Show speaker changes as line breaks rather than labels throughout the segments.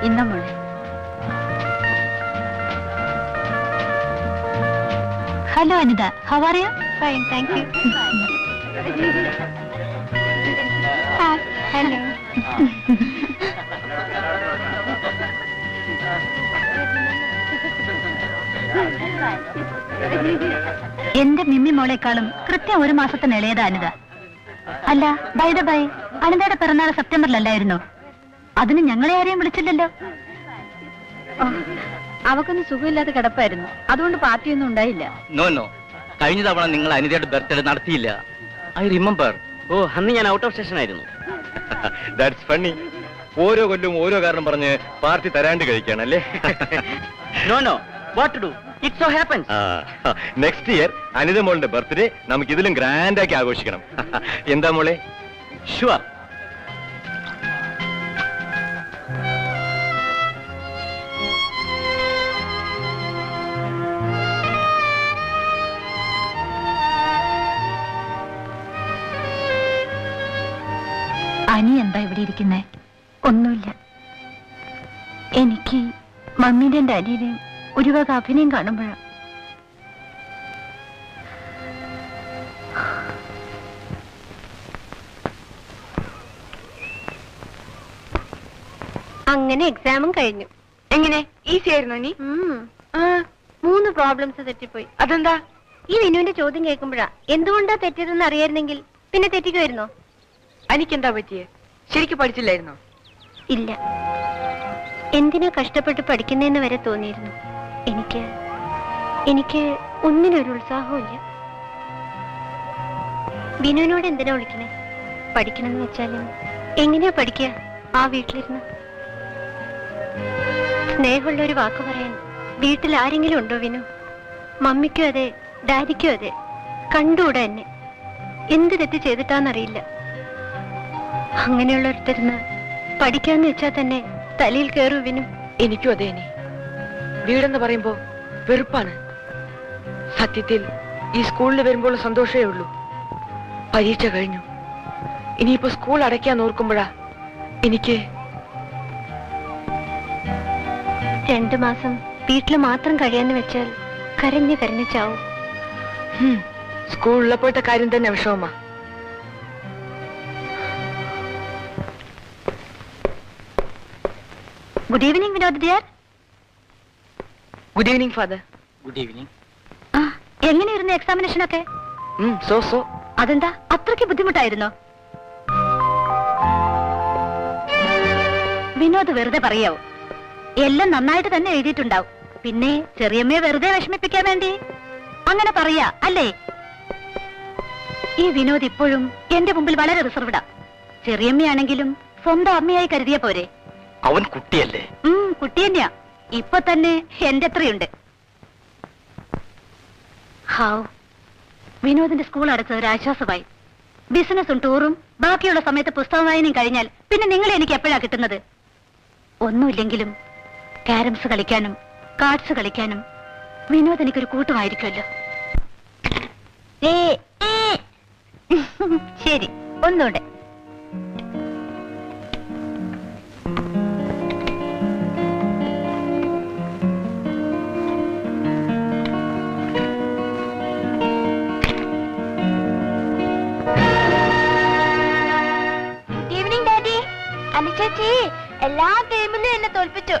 ഇന്ന മോളെ. Hello Anitha, how are you? Fine, thank you. Hello. എന്റെ മിമ്മി മോളെക്കാളും കൃത്യം 1 മാസത്തിന് ഇളയതാ അനിത. അല്ല, ബൈ ദ ബൈ, അനിതയുടെ പിറന്നാൾ സെപ്റ്റംബറിലല്ലായിരുന്നോ? അതിന് ഞങ്ങളെ ആരെയും വിളിച്ചില്ലല്ലോ. അവക്കൊന്നും സുഖമില്ലാതെ കിടപ്പായിരുന്നു, അതുകൊണ്ട് പാർട്ടിയൊന്നും ഉണ്ടായില്ല.
നോ നോ, കഴിഞ്ഞ തവണ നിങ്ങൾ അനിതയുടെ ബർത്ത്ഡേ നടത്തിയില്ല. I remember.
ഓ, അന്ന് ഞാൻ ഔട്ട് ഓഫ് സ്റ്റേഷൻ ആയിരുന്നു.
That's funny. ഓരോ കൊല്ലവും ഓരോ കാരണം പറഞ്ഞ് പാർട്ടി തരാണ്ട് കഴിക്കാണല്ലേ?
No no, what to do, it so happens.
Next year Anitha മോളുടെ ബർത്ത്ഡേ നമുക്ക് ഇതിലും ഗ്രാൻഡ് ആക്കി ആഘോഷിക്കണം. എന്താ മോളെ?
ഷുവർ.
അനി എന്താ ഇവിടെ ഇരിക്കുന്നേ? ഒന്നുമില്ല. എനിക്ക് മമ്മീന്റെ അനിയനെയും ഒരു വക അഭിനയം കാണുമ്പോഴാ.
അങ്ങനെ എക്സാമും കഴിഞ്ഞു.
എങ്ങനെ? ഈസി ആയിരുന്നു നീ?
3 പ്രോബ്ലംസ് തെറ്റിപ്പോയി.
അതെന്താ?
ഈ വിനുവിന്റെ ചോദ്യം കേൾക്കുമ്പോഴാ എന്തുകൊണ്ടാ തെറ്റിയതെന്ന് അറിയായിരുന്നെങ്കിൽ പിന്നെ തെറ്റിക്കുമായിരുന്നോ?
എനിക്കെന്താ പറ്റിയേ? ശരിക്കും പഠിച്ചില്ലായിരുന്നോ?
ഇല്ല, എന്തിനാ കഷ്ടപ്പെട്ട് പഠിക്കുന്നതെന്ന് വരെ തോന്നിയിരുന്നു. എനിക്ക് ഒന്നിനൊരു ഉത്സാഹമില്ല. വിനുവിനോട് എന്തിനാ വിളിക്കണേ? പഠിക്കണമെന്ന് വെച്ചാലും എങ്ങനെയാ പഠിക്കുക ആ വീട്ടിലിരുന്ന്? സ്നേഹമുള്ള ഒരു വാക്ക് പറയാൻ വീട്ടിൽ ആരെങ്കിലും ഉണ്ടോ വിനു? മമ്മിക്കും അതെ, ഡാഡിക്കും അതെ. കണ്ടുകൂടെ എന്നെ എന്ത് തെറ്റ് ചെയ്തിട്ടാന്നറിയില്ല. അങ്ങനെയുള്ളൊരുത്തരുന്ന് പഠിക്കാന്ന് വെച്ചാൽ തന്നെ തലയിൽ കയറൂ വിനു.
എനിക്കും അതെ. വീടെന്ന് പറയുമ്പോ വെറുപ്പാണ്. സത്യത്തിൽ ഈ സ്കൂളിൽ വരുമ്പോൾ സന്തോഷമേ ഉള്ളൂ. പരീക്ഷ കഴിഞ്ഞു, ഇനിയിപ്പോ സ്കൂൾ അടയ്ക്കാൻ ഓർക്കുമ്പോഴാ എനിക്ക്
2 മാസം വീട്ടിൽ മാത്രം കഴിയാന്ന് വെച്ചാൽ കരഞ്ഞ് കരഞ്ഞ് ചാവും.
സ്കൂളിലപ്പോഴത്തെ കാര്യം തന്നെ വിഷമമാ.
Good evening Vinod dear.
Good evening father.
Good evening.
എങ്ങനെയായിരുന്നു എക്സാമിനേഷൻ ഒക്കെ?
സോ
അതെന്താ അത്രയ്ക്ക് ബുദ്ധിമുട്ടായിരുന്നോ? വിനോദ് വെറുതെ പറയാവോ? എല്ലാം നന്നായിട്ട് തന്നെ എഴുതിയിട്ടുണ്ടാവും. പിന്നെ ചെറിയമ്മയെ വെറുതെ വിഷമിപ്പിക്കാൻ വേണ്ടി അങ്ങനെ പറയാ അല്ലേ? ഈ വിനോദ് ഇപ്പോഴും എന്റെ മുമ്പിൽ വളരെ റിസർവ്ഡാ. ചെറിയമ്മയാണെങ്കിലും സ്വന്തം അമ്മയായി കരുതിയ പോരെ?
അവൻ കുട്ടിയല്ലേ?
കുട്ടി തന്നെയാ. ഇപ്പൊ തന്നെ എന്റെ എത്രയുണ്ട്. ഹാവ്, വിനോദിന്റെ സ്കൂൾ അടച്ചത് ഒരു ആശ്വാസമായി. ബിസിനസ്സും ടൂറും ബാക്കിയുള്ള സമയത്ത് പുസ്തക വായനയും കഴിഞ്ഞാൽ പിന്നെ നിങ്ങളെ എനിക്ക് എപ്പോഴാ കിട്ടുന്നത്? ഒന്നുമില്ലെങ്കിലും ക്യാരംസ് കളിക്കാനും കാർഡ്സ് കളിക്കാനും വിനോദ് എനിക്കൊരു കൂട്ടുമായിരിക്കുമല്ലോ. ശരി, ഒന്നുകൂടെ.
ചേച്ചി എല്ലാ ഗെയിമിലും എന്നെ തോൽപ്പിച്ചു.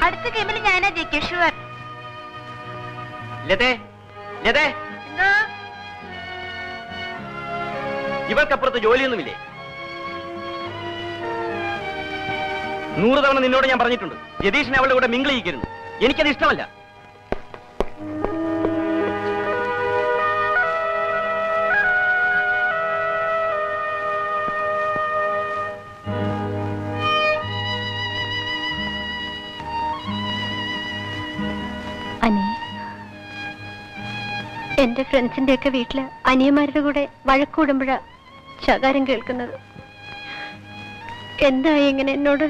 അടുത്ത ഗെയിമിൽ ഞാനാ ജയിക്കും, ഷുവർ.
ഇവർക്കപ്പുറത്ത് ജോലിയൊന്നുമില്ലേ? 100 തവണ നിന്നോട് ഞാൻ പറഞ്ഞിട്ടുണ്ട്, യതീഷിനെ അവളുടെ കൂടെ മിങ്കിൾ ചെയ്യിക്കരുത്. എനിക്കത് ഇഷ്ടമല്ല.
അനി, എന്റെ ഫ്രണ്ട്സിന്റെ ഒക്കെ വീട്ടില് അനിയന്മാരുടെ കൂടെ വഴക്കൂടുമ്പോഴാ ശകാരം കേൾക്കുന്നത്. എന്തായി ഇങ്ങനെ എന്നോട്?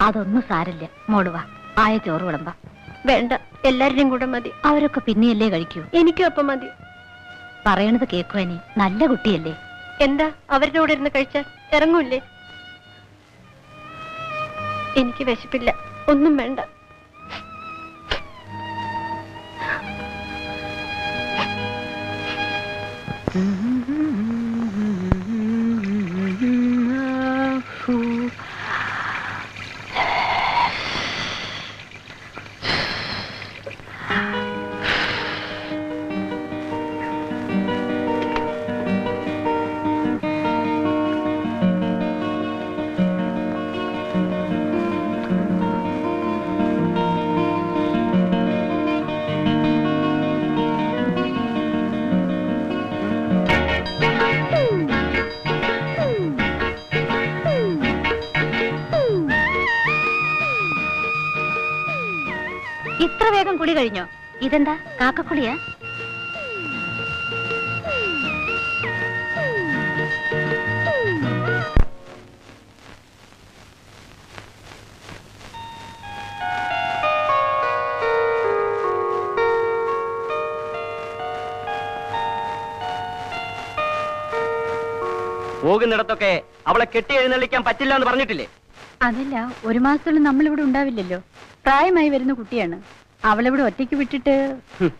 അതൊന്നും സാരില്ല മോളുവാ, ആയ ചോറ് വിളമ്പാ.
വേണ്ട, എല്ലാവരുടെയും കൂടെ മതി.
അവരൊക്കെ പിന്നെയല്ലേ കഴിക്കൂ.
എനിക്കും അപ്പം മതി.
പറയണത് കേക്കുവാനി, നല്ല കുട്ടിയല്ലേ,
എന്താ അവരുടെ കൂടെ ഇരുന്ന് കഴിച്ചാൽ ഇറങ്ങൂല്ലേ? എനിക്ക് വിശപ്പില്ല, ഒന്നും വേണ്ട.
ഇത്ര വേഗം കുളി കഴിഞ്ഞോ? ഇതെന്താ കാക്കക്കുളിയാ?
പോകുന്നിടത്തൊക്കെ അവളെ കെട്ടി എഴുന്നള്ളിക്കാൻ പറ്റില്ല എന്ന് പറഞ്ഞിട്ടില്ലേ?
അതല്ല, ഒരു മാസത്തോളം നമ്മളിവിടെ ഉണ്ടാവില്ലല്ലോ. പ്രായമായി വരുന്ന കുട്ടിയാണ്. അവളിവിടെ ഒറ്റയ്ക്ക് വിട്ടിട്ട്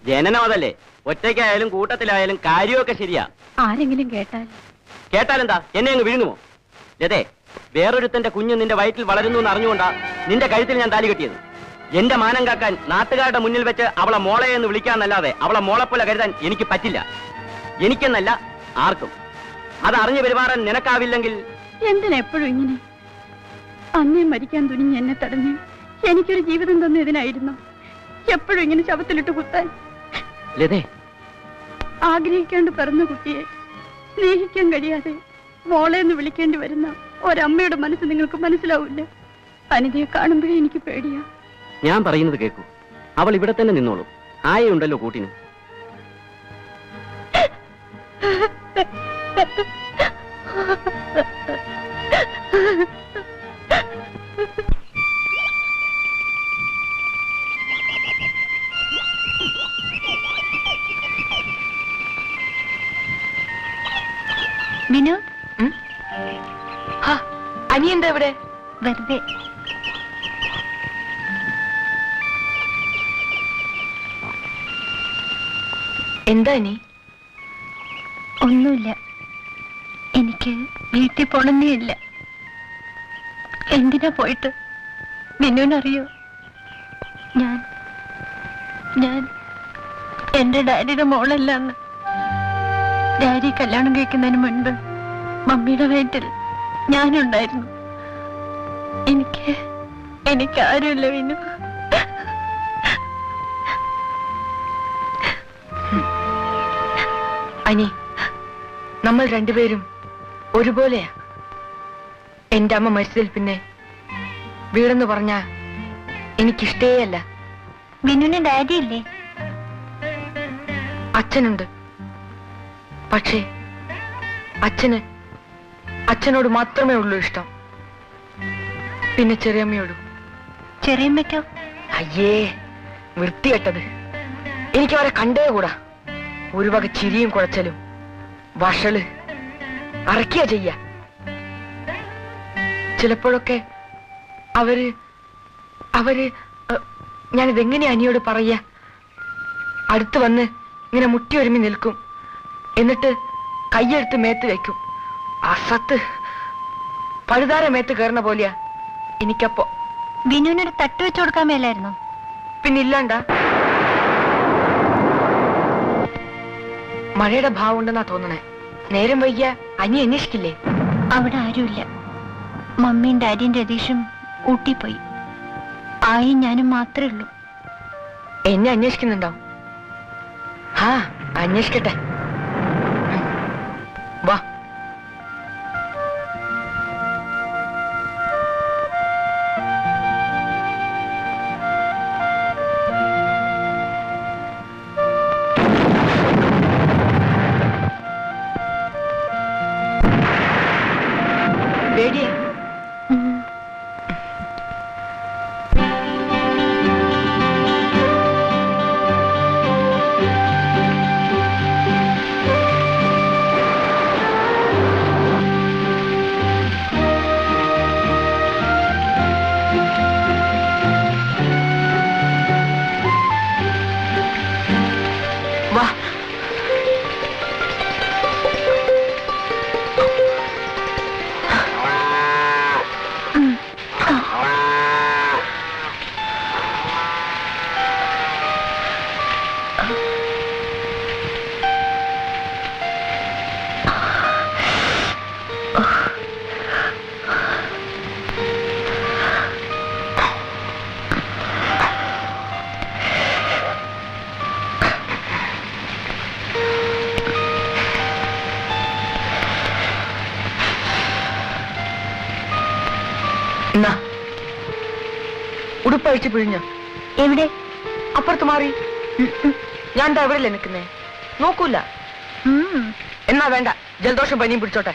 ജനനം അതല്ലേ. ഒറ്റയ്ക്കായാലും കൂട്ടത്തിലായാലും കാര്യമൊക്കെ ശരിയാ.
ആരെങ്കിലും കേട്ടാൽ?
കേട്ടാലെന്താ, എന്നെ അങ്ങ് വീഴുന്നുമോ? ലതേ, വേറൊരുത്തന്റെ കുഞ്ഞ് നിന്റെ വയറ്റിൽ വളരുന്നു എന്ന് അറിഞ്ഞുകൊണ്ടാ നിന്റെ കഴുത്തിൽ ഞാൻ താലി കെട്ടിയത്. എന്റെ മാനം കാക്കാൻ നാട്ടുകാരുടെ മുന്നിൽ വെച്ച് അവളെ മോളെ എന്ന് വിളിക്കാന്നല്ലാതെ അവളെ മോളെപ്പോലെ കരുതാൻ എനിക്ക് പറ്റില്ല. എനിക്കെന്നല്ല, ആർക്കും. അത് അറിഞ്ഞു പെരുമാറാൻ നിനക്കാവില്ലെങ്കിൽ
എന്തിനെപ്പോഴും ഇങ്ങനെ? അന്നേ മരിക്കാൻ തുനിഞ്ഞ് എന്നെ തടഞ്ഞ് എനിക്കൊരു ജീവിതം തന്നതിനായിരുന്നു എപ്പോഴും ഇങ്ങനെ ശവത്തിലിട്ട് കുത്താൻ?
ലതേ,
ആഗ്രഹിക്കാണ്ട് പിറന്ന കുട്ടിയെ സ്നേഹിക്കാൻ കഴിയാതെ മോളെ എന്ന് വിളിക്കേണ്ടി വരുന്ന ഒരമ്മയുടെ മനസ്സ് നിങ്ങൾക്ക് മനസ്സിലാവില്ല. അനിതയെ കാണുമ്പോഴേ എനിക്ക് പേടിയാ.
ഞാൻ പറയുന്നത് കേൾക്കൂ. അവൾ ഇവിടെ തന്നെ നിന്നോളൂ. ആയുണ്ടല്ലോ കൂട്ടിന്.
വിനു,
അനി എന്താ ഇവിടെ?
വെറുതെ.
എന്താ അനി?
ഒന്നുമില്ല. എനിക്ക് വീട്ടിൽ പോണെന്നേ ഇല്ല. എന്തിനാ പോയിട്ട്? മിന്നുവിനറിയോ? ഞാൻ എന്റെ ഡാഡിയുടെ മോളല്ലാന്ന്. ഡാഡി കല്യാണം കഴിക്കുന്നതിന് മുൻപ് മമ്മിയുടെ വീട്ടിൽ ഞാനുണ്ടായിരുന്നു. എനിക്ക് ആരുമില്ല വിനു.
അനി, നമ്മൾ രണ്ടുപേരും ഒരുപോലെയാ. എന്റെ അമ്മ മരിച്ചതിൽ പിന്നെ വീടെന്ന് പറഞ്ഞാ എനിക്കിഷ്ടേയല്ല.
വിനുവിന് ഡാഡി ഇല്ലേ?
അച്ഛനുണ്ട്. പക്ഷേ അച്ഛനോട് മാത്രമേ ഉള്ളൂ ഇഷ്ടം. പിന്നെ ചെറിയമ്മയോടും.
ചെറിയമ്മയ്ക്കോ?
അയ്യേ, വൃത്തികെട്ടത്. എനിക്ക് അവരെ കണ്ടേ കൂടാ. ഒരു വക ചിരിയും കുഴച്ചലും വഷള് അറക്കിയ ചെയ്യ. ചിലപ്പോഴൊക്കെ അവര് ഞാനിതെങ്ങനെയാ അനിയോട് പറയാ? അടുത്ത് വന്ന് ഇങ്ങനെ മുട്ടി ഒരുമി നിൽക്കും. എന്നിട്ട് കയ്യെടുത്ത് മേത്ത് വെക്കും. അസത്ത് പഴുതാര മേത്ത് കയറുന്ന പോലെയാ എനിക്കപ്പോ.
വിനുവിനൊരു തട്ട് വെച്ചു കൊടുക്കാൻ മേലായിരുന്നോ?
പിന്നില്ലാണ്ടാ. മഴയുടെ ഭാവം ഉണ്ടെന്നാ തോന്നണേ. നേരം വൈകിയ അനി അന്വേഷിക്കില്ലേ?
അവിടെ ആരുമില്ല. മമ്മിയും ഡാഡിയും രതീഷും ഊട്ടി പോയി. ആയി ഞാനും മാത്രമേ ഉള്ളൂ.
എന്നെ അന്വേഷിക്കുന്നുണ്ടാവും. ആ, അന്വേഷിക്കട്ടെ. വാ. പേടിയേ? എന്നാ ഉടുപ്പഴിച്ച് പിഴിഞ്ഞോ?
എവിടെ?
അപ്പുറത്ത് മാറി. ഞാൻ എന്താ എവിടെയല്ലേ നിൽക്കുന്നേ? നോക്കൂല. എന്നാ വേണ്ട, ജലദോഷം പനിയും പിടിച്ചോട്ടെ.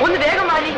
ഒന്ന് വേഗം വാലി.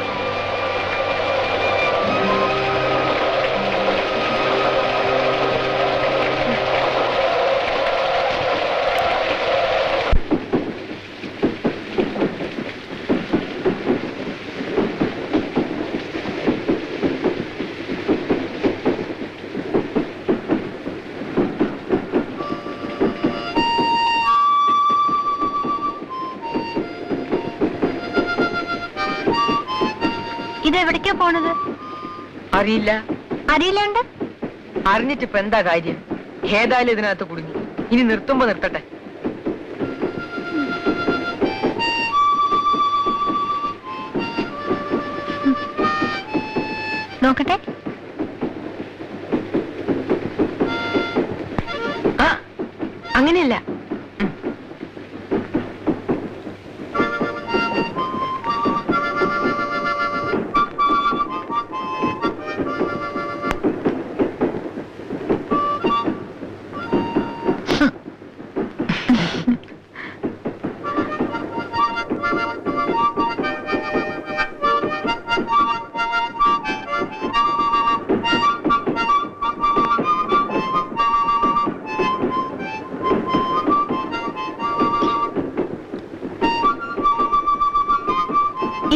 ഇതെവിടേക്കാ പോണത്?
അറിയില്ല.
അറിയില്ലാണ്ട്
അറിഞ്ഞിട്ടിപ്പ എന്താ കാര്യം? ഏതായാലും ഇതിനകത്ത് കുടുങ്ങി. ഇനി നിർത്തുമ്പോ നിർത്തട്ടെ.
നോക്കട്ടെ.
അങ്ങനെയല്ല.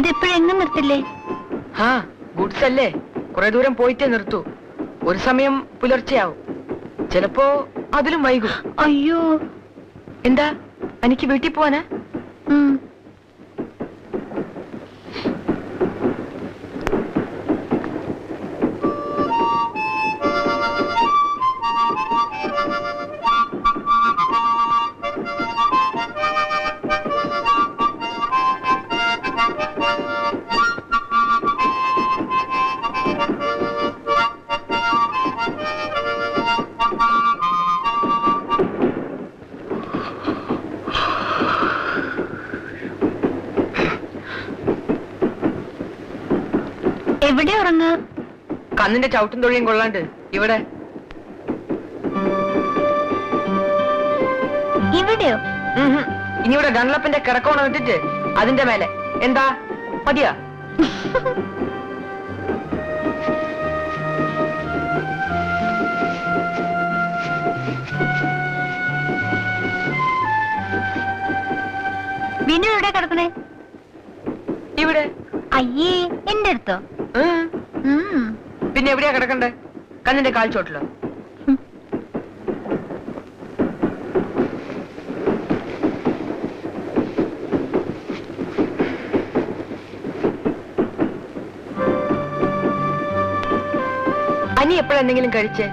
ഇതെപ്പോഴെങ്ങും നിർത്തില്ലേ?
ആ, ഗുഡ്സ് അല്ലേ, കുറെ ദൂരം പോയിട്ടേ നിർത്തൂ. ഒരു സമയം പുലർച്ചെയാവും, ചിലപ്പോ അതിലും വൈകും.
അയ്യോ,
എന്താ എനിക്ക് വീട്ടിൽ പോവാനാ?
എവിടെ ഉറങ്ങ?
കന്നിന്റെ ചവിട്ടും തൊഴിയും കൊള്ളാണ്ട് ഇവിടെ.
ഇവിടെയോ?
ഇനി ഇവിടെ ഗൺലപ്പിന്റെ കിടക്കോണം ഇട്ടിട്ട് അതിന്റെ മേലെ. എന്താ മതിയാ?
വിനു എവിടെ കിടക്കണേ?
ഇവിടെ.
അയ്യേ, എന്റെ അടുത്തോ?
പിന്നെ എവിടെയാ കിടക്കണ്ടേ? കന്നിന്റെ കാൽച്ചോട്ടിലോ? അനി എപ്പോഴെന്തെങ്കിലും കഴിച്ചേ?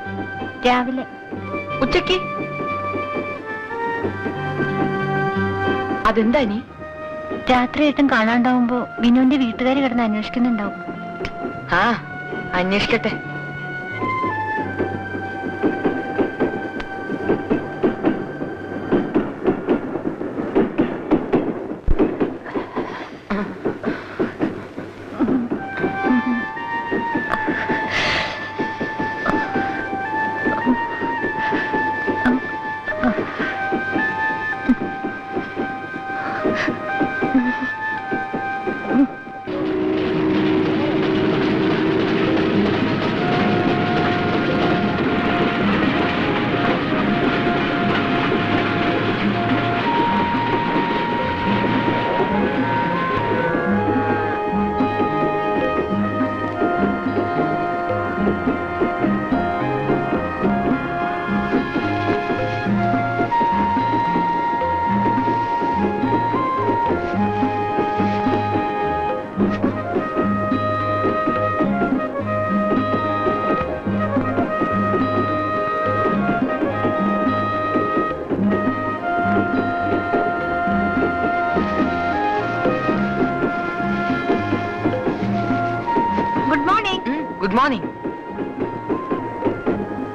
രാവിലെ.
ഉച്ചക്ക്? അതെന്താ നീ?
രാത്രിയായിട്ടും കാണാണ്ടാവുമ്പോ വിനുവിന്റെ വീട്ടുകാര് കിടന്ന് അന്വേഷിക്കുന്നുണ്ടാവും.
ആ, അന്വേഷിക്കട്ടെ.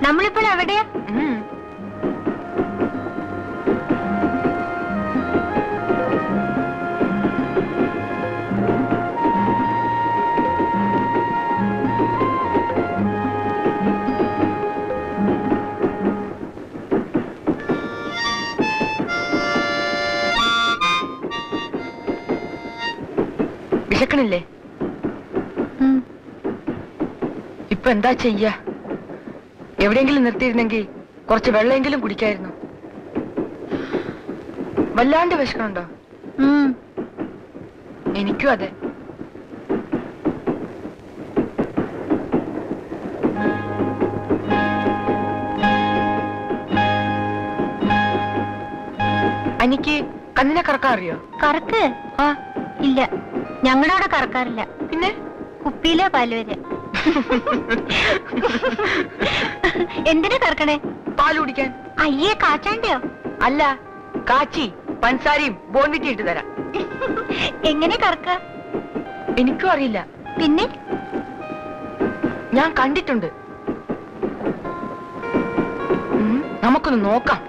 നമ്മളിപ്പോൾ എവിടെയാ?
വിശക്കണില്ലേ? ഇപ്പൊ എന്താ ചെയ്യ? എവിടെയെങ്കിലും നിർത്തിയിരുന്നെങ്കിൽ കുറച്ച് വെള്ളമെങ്കിലും കുടിക്കായിരുന്നു. വല്ലാണ്ട് വിശക്കണുണ്ടോ? എനിക്കും അതെ. എനിക്ക് കണ്ണിനെ കറക്കാൻ അറിയോ?
കറക്ക്?
ആ,
ഇല്ല, ഞങ്ങളുടെ അവിടെ കറക്കാറില്ല.
പിന്നെ
കുപ്പിയിലെ പാല് വരെ. എന്തിനാ കറക്കണേ?
പാല് കുടിക്കാൻ.
അയ്യേ, കാച്ചാണ്ടയോ?
അല്ല, കാച്ചി പഞ്ചസാരയും ബോൺവിറ്റി ഇട്ട് തരാം.
എങ്ങനെ കറക്ക?
എനിക്കും അറിയില്ല.
പിന്നെ
ഞാൻ കണ്ടിട്ടുണ്ട്. നമുക്കൊന്ന് നോക്കാം.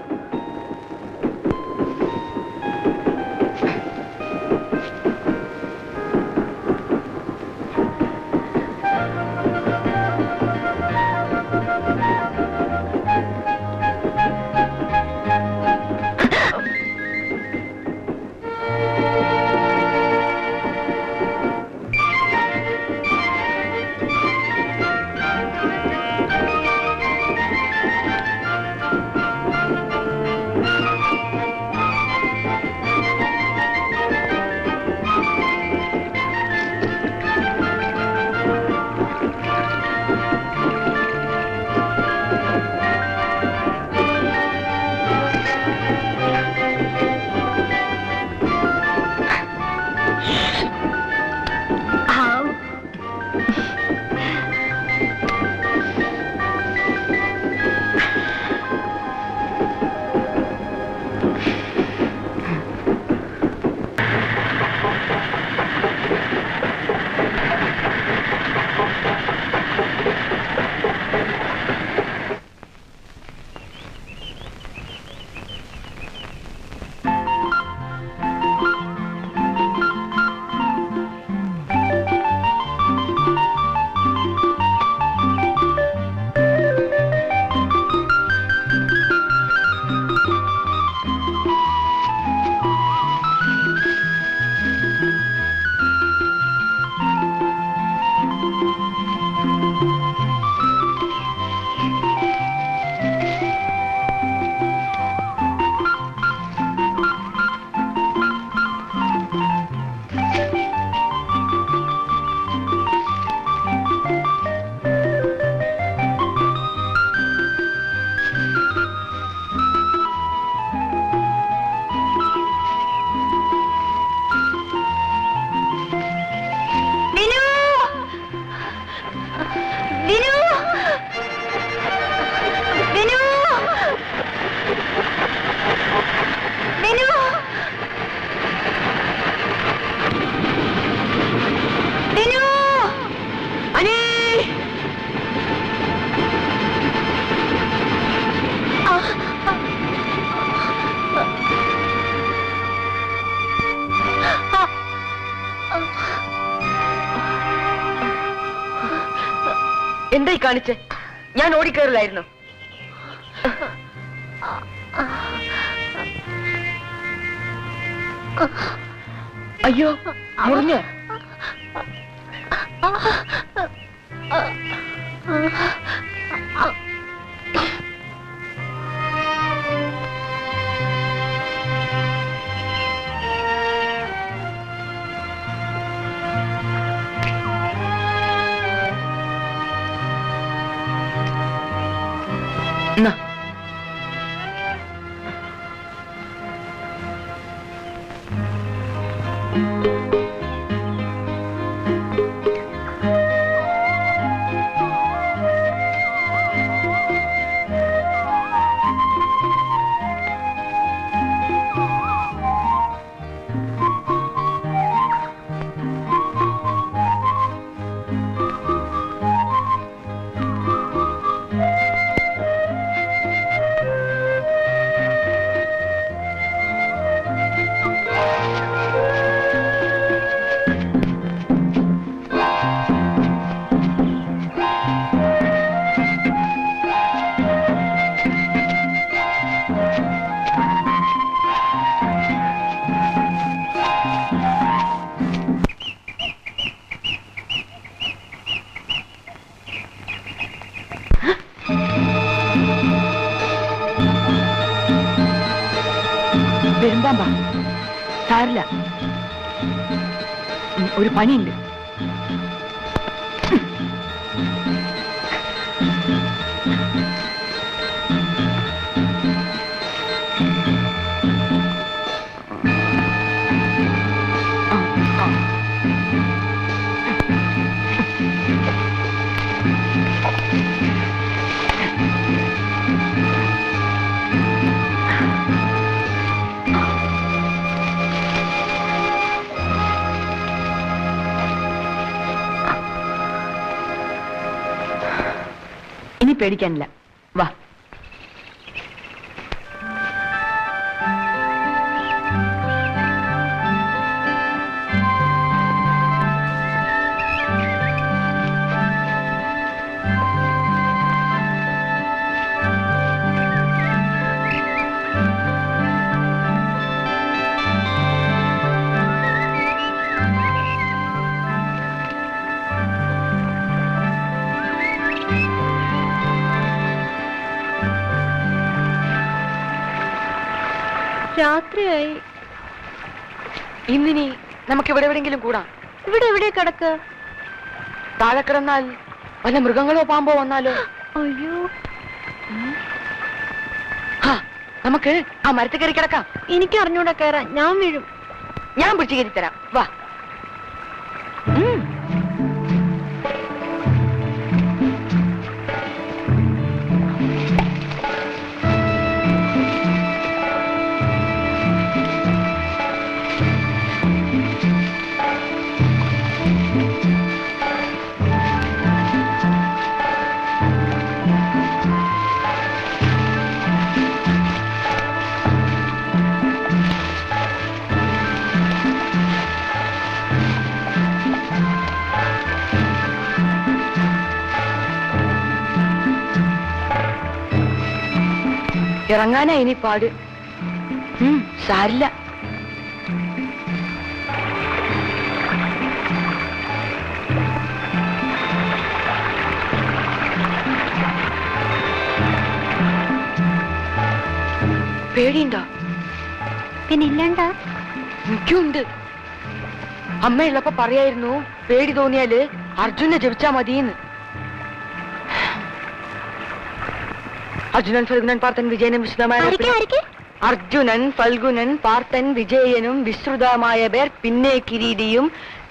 എന്തായി കാണിച്ച്? ഞാൻ ഓടിക്കയറില്ലായിരുന്നു. അയ്യോ, മുറിഞ്ഞോ? എന്നാ പെരുമ്പാമ്പാ, സാരില്ല, ഒരു പണിയുണ്ട്. ഇനി പേടിക്കാനില്ല, വാ.
രാത്രിയായി.
ഇന്നിനി നമുക്ക് ഇവിടെ എവിടെയെങ്കിലും കൂടാം.
ഇവിടെ എവിടെ കിടക്ക?
താഴെ കിടന്നാൽ വല്ല മൃഗങ്ങളോ പാമ്പോ വന്നാലോ?
അയ്യോ,
നമുക്ക് ആ മരത്തിൽ കയറി കിടക്കാം.
എനിക്ക് അറിഞ്ഞൂടെ കയറാൻ, ഞാൻ വീഴും.
ഞാൻ പിടിച്ചു കയറി തരാം, വാ. ഇറങ്ങാനാ ഇനി പാട്. സാരില്ല. പേടിയുണ്ടോ?
പിന്നില്ലണ്ടാ.
എനിക്കുണ്ട്. അമ്മയുള്ളപ്പോ പറയായിരുന്നു പേടി തോന്നിയാല് അർജുനെ ജപിച്ചാ മതിയെന്ന്. അർജുനൻ ഫൽഗുനൻ പാർത്തൻ വിജയനും വിശുദ്ധമായ അർജുനൻ ഫൽഗുനൻ പാർത്തൻ വിജയനും വിശ്രുതമായ പേർ പിന്നെ കിരീടിയും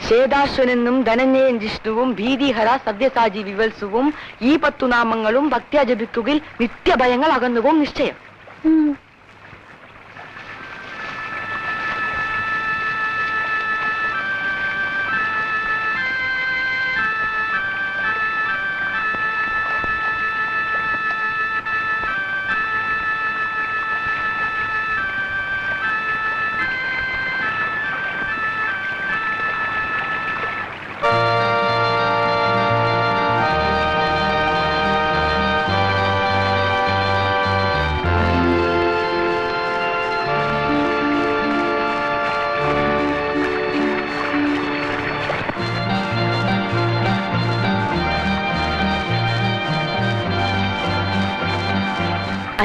ശേതാശ്വനെന്നും ധനഞ്ജയൻ ജിഷ്ണുവും ഭീതിഹര സദ്യസാജി വിവത്സുവും ഈ 10 നാമങ്ങളും ഭക്ത്യാ ജപിക്കുകിൽ നിത്യഭയങ്ങൾ അകന്നുവും നിശ്ചയം.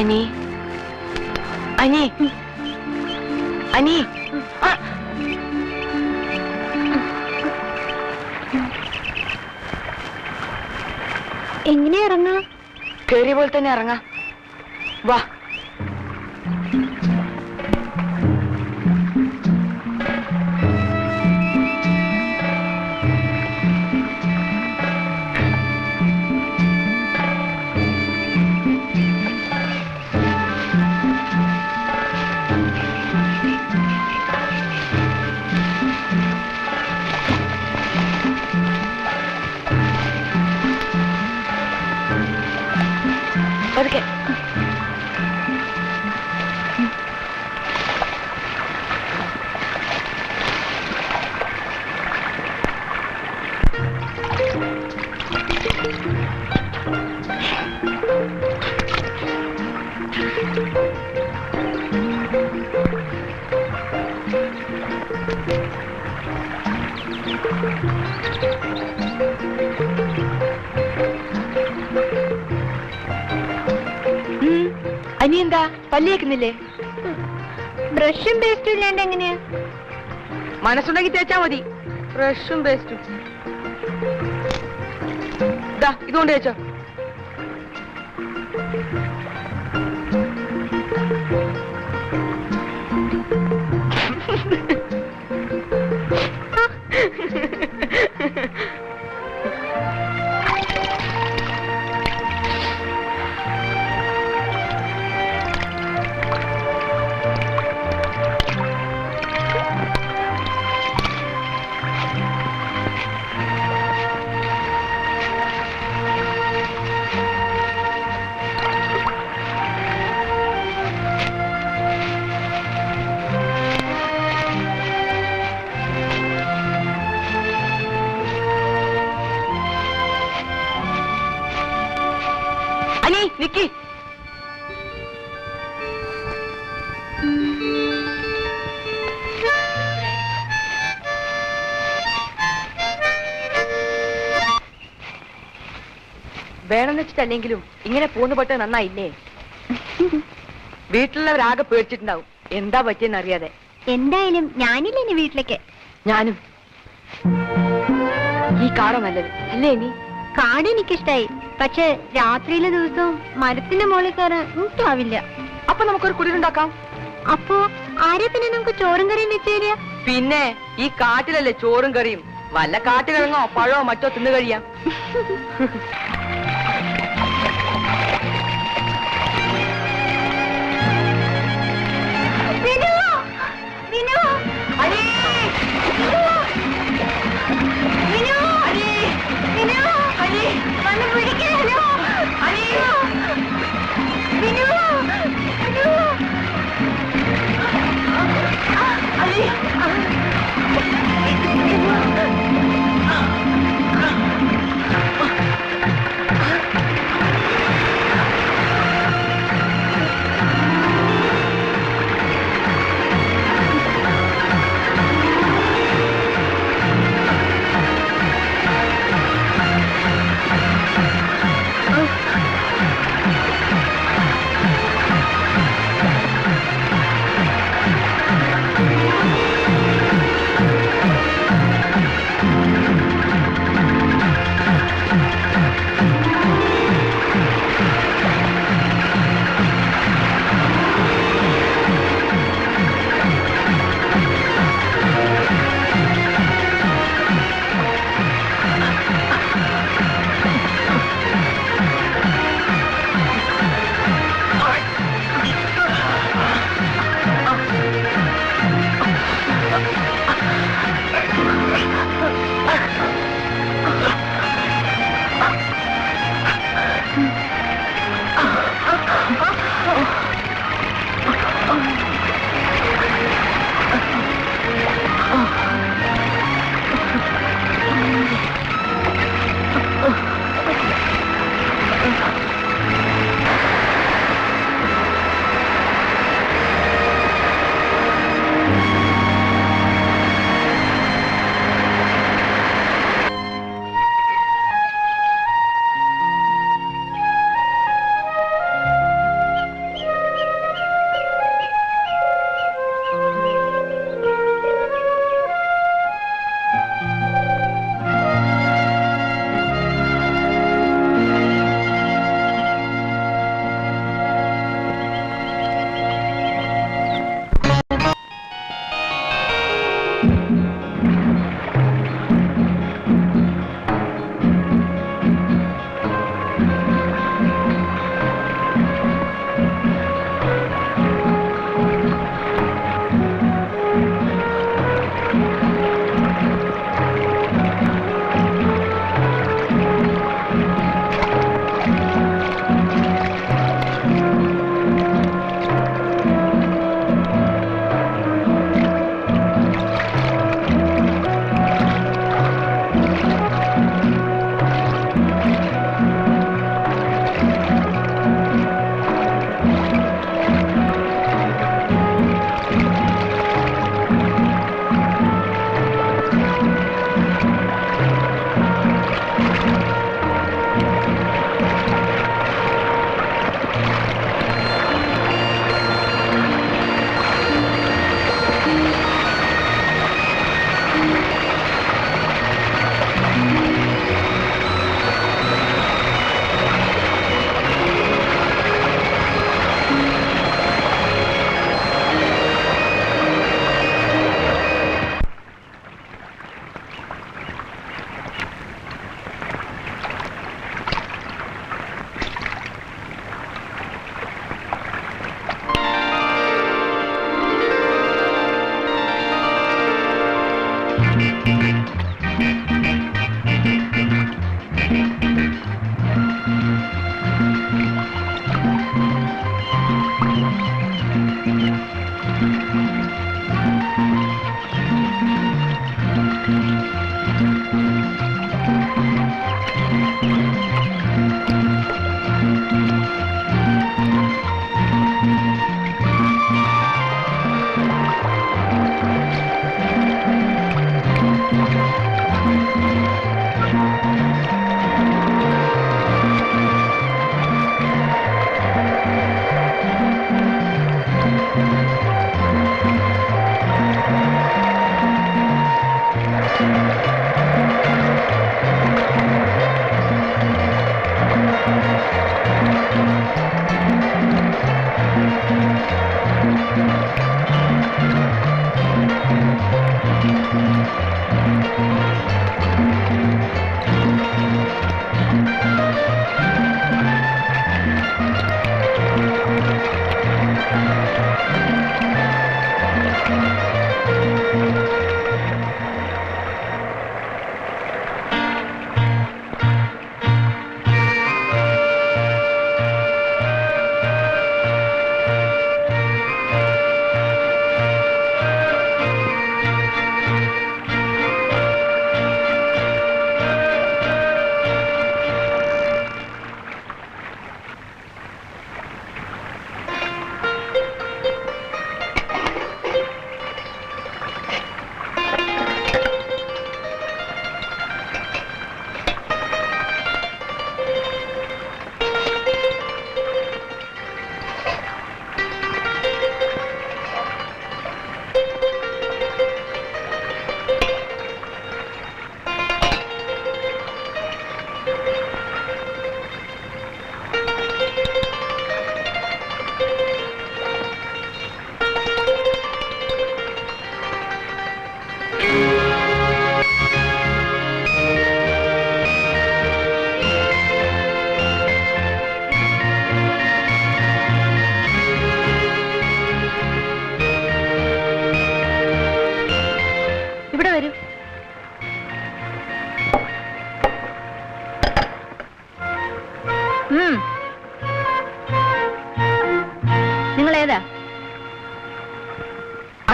അനി, അനി, അനി,
എങ്ങനെ ഇറങ്ങാം?
കേറിയ പോലെ തന്നെ ഇറങ്ങാം, വാ. പതുക്കെ. അനി എന്താ പല്ലിയേക്കുന്നില്ലേ?
ബ്രഷും പേസ്റ്റും ഇല്ലാണ്ട് എങ്ങനെയാ?
മനസ്സുണ്ടെങ്കിൽ തേച്ചാ മതി. ബ്രഷും പേസ്റ്റും ഇതുകൊണ്ട് തേച്ചോ. നിക്കി. വേണമെന്ന് വെച്ചിട്ടല്ലെങ്കിലും ഇങ്ങനെ പോന്നുപെട്ട് നന്നായില്ലേ? വീട്ടിലുള്ളവരാകെ പേടിച്ചിട്ടുണ്ടാവും എന്താ പറ്റിയെന്ന് അറിയാതെ.
എന്തായാലും ഞാനില്ല ഇനി വീട്ടിലേക്ക്.
ഞാനും. ഈ കാറോ നല്ലത് അല്ലേ? ഇനി
കാട് എനിക്കിഷ്ടായി, പക്ഷെ രാത്രിയിലെ ദിവസവും മരത്തിന്റെ മുകളിൽ കയറാൻ എനിക്കാവില്ല.
അപ്പൊ നമുക്കൊരു കുടിലുണ്ടാക്കാം.
അപ്പോ ആരെ പിന്നെ നമുക്ക് ചോറും കറിയും വെച്ച് തരിക?
പിന്നെ ഈ കാട്ടിലല്ലേ ചോറും കറിയും. വല്ല കാട്ടുകിഴങ്ങോ പഴമോ മറ്റോ തിന്നു കഴിയാം.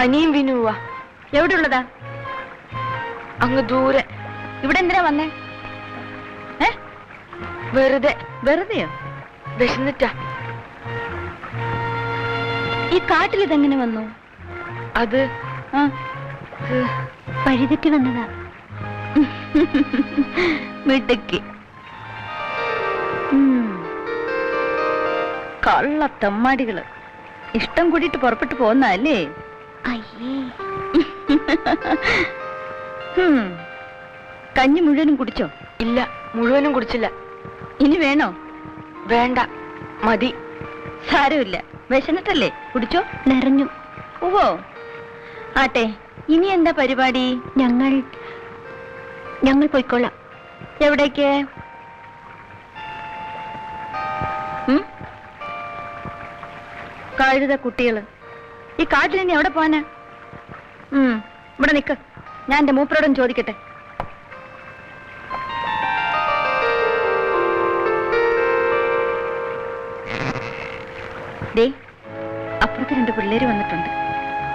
അനിയും വിനുവാ.
എവിടെയുള്ളതാ?
അങ്ങ് ദൂരെ.
ഇവിടെ എന്തിനാ വന്നേ?
വെറുതെ.
വെറുതെയോ?
വിശന്നിട്ടാ.
ഈ കാട്ടിൽ ഇതെങ്ങനെ വന്നു?
അത്
വഴിതെറ്റി വന്നതാ. മിടുക്കി. കള്ളത്തമ്മാടികള് ഇഷ്ടം കൂടിയിട്ട് പുറപ്പെട്ടു പോന്നല്ലേ? കഞ്ഞി മുഴുവനും കുടിച്ചോ?
ഇല്ല, മുഴുവനും കുടിച്ചില്ല.
ഇനി വേണോ?
വേണ്ട, മതി.
സാരമില്ല, വിശന്നിട്ടല്ലേ? കുടിച്ചോ? നിറഞ്ഞു. ഓ ആട്ടെ, ഇനി എന്താ പരിപാടി? ഞങ്ങൾ പോയിക്കോളാം. എവിടേക്ക്? കഴുത കുട്ടികള് ഈ കാട്ടിൽ ഇനി എവിടെ പോവാനാ? ഇവിടെ നിക്ക്, ഞാൻ എന്റെ മൂപ്പരോടും ചോദിക്കട്ടെ. ദേ, അപ്പുറത്ത് 2 പിള്ളേര് വന്നിട്ടുണ്ട്.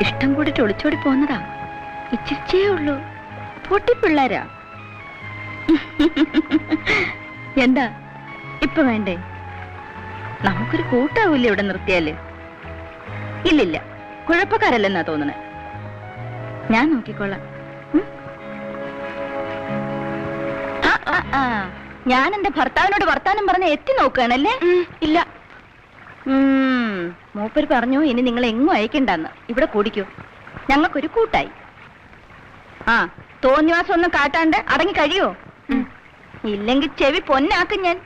ഇഷ്ടം കൂടിട്ട് ഒളിച്ചോടി പോന്നതാ. ഇച്ചിരിച്ചേ ഉള്ളൂ. പൊട്ടിപ്പിള്ളേരാ. എന്താ ഇപ്പൊ വേണ്ടേ? നമുക്കൊരു കൂട്ടാവൂല്ലേ ഇവിടെ നിർത്തിയാല്? ഇല്ലില്ല, കുഴപ്പക്കാരല്ലെന്നാ തോന്നണേ. ഞാൻ നോക്കിക്കോളാം. ഞാൻ എന്റെ ഭർത്താവിനോട് വർത്താനം പറഞ്ഞ് എത്തി നോക്കുകയാണല്ലേ?
ഇല്ല.
മൂപ്പര് പറഞ്ഞു ഇനി നിങ്ങൾ എങ്ങും അയക്കണ്ടെന്ന്. ഇവിടെ കൂടിക്കൂ, ഞങ്ങൾക്കൊരു കൂട്ടായി. തോന്നിവാസം ഒന്നും കാട്ടാണ്ട് അടങ്ങി കഴിയോ? ഇല്ലെങ്കിൽ ചെവി പൊന്നാക്കും ഞാൻ.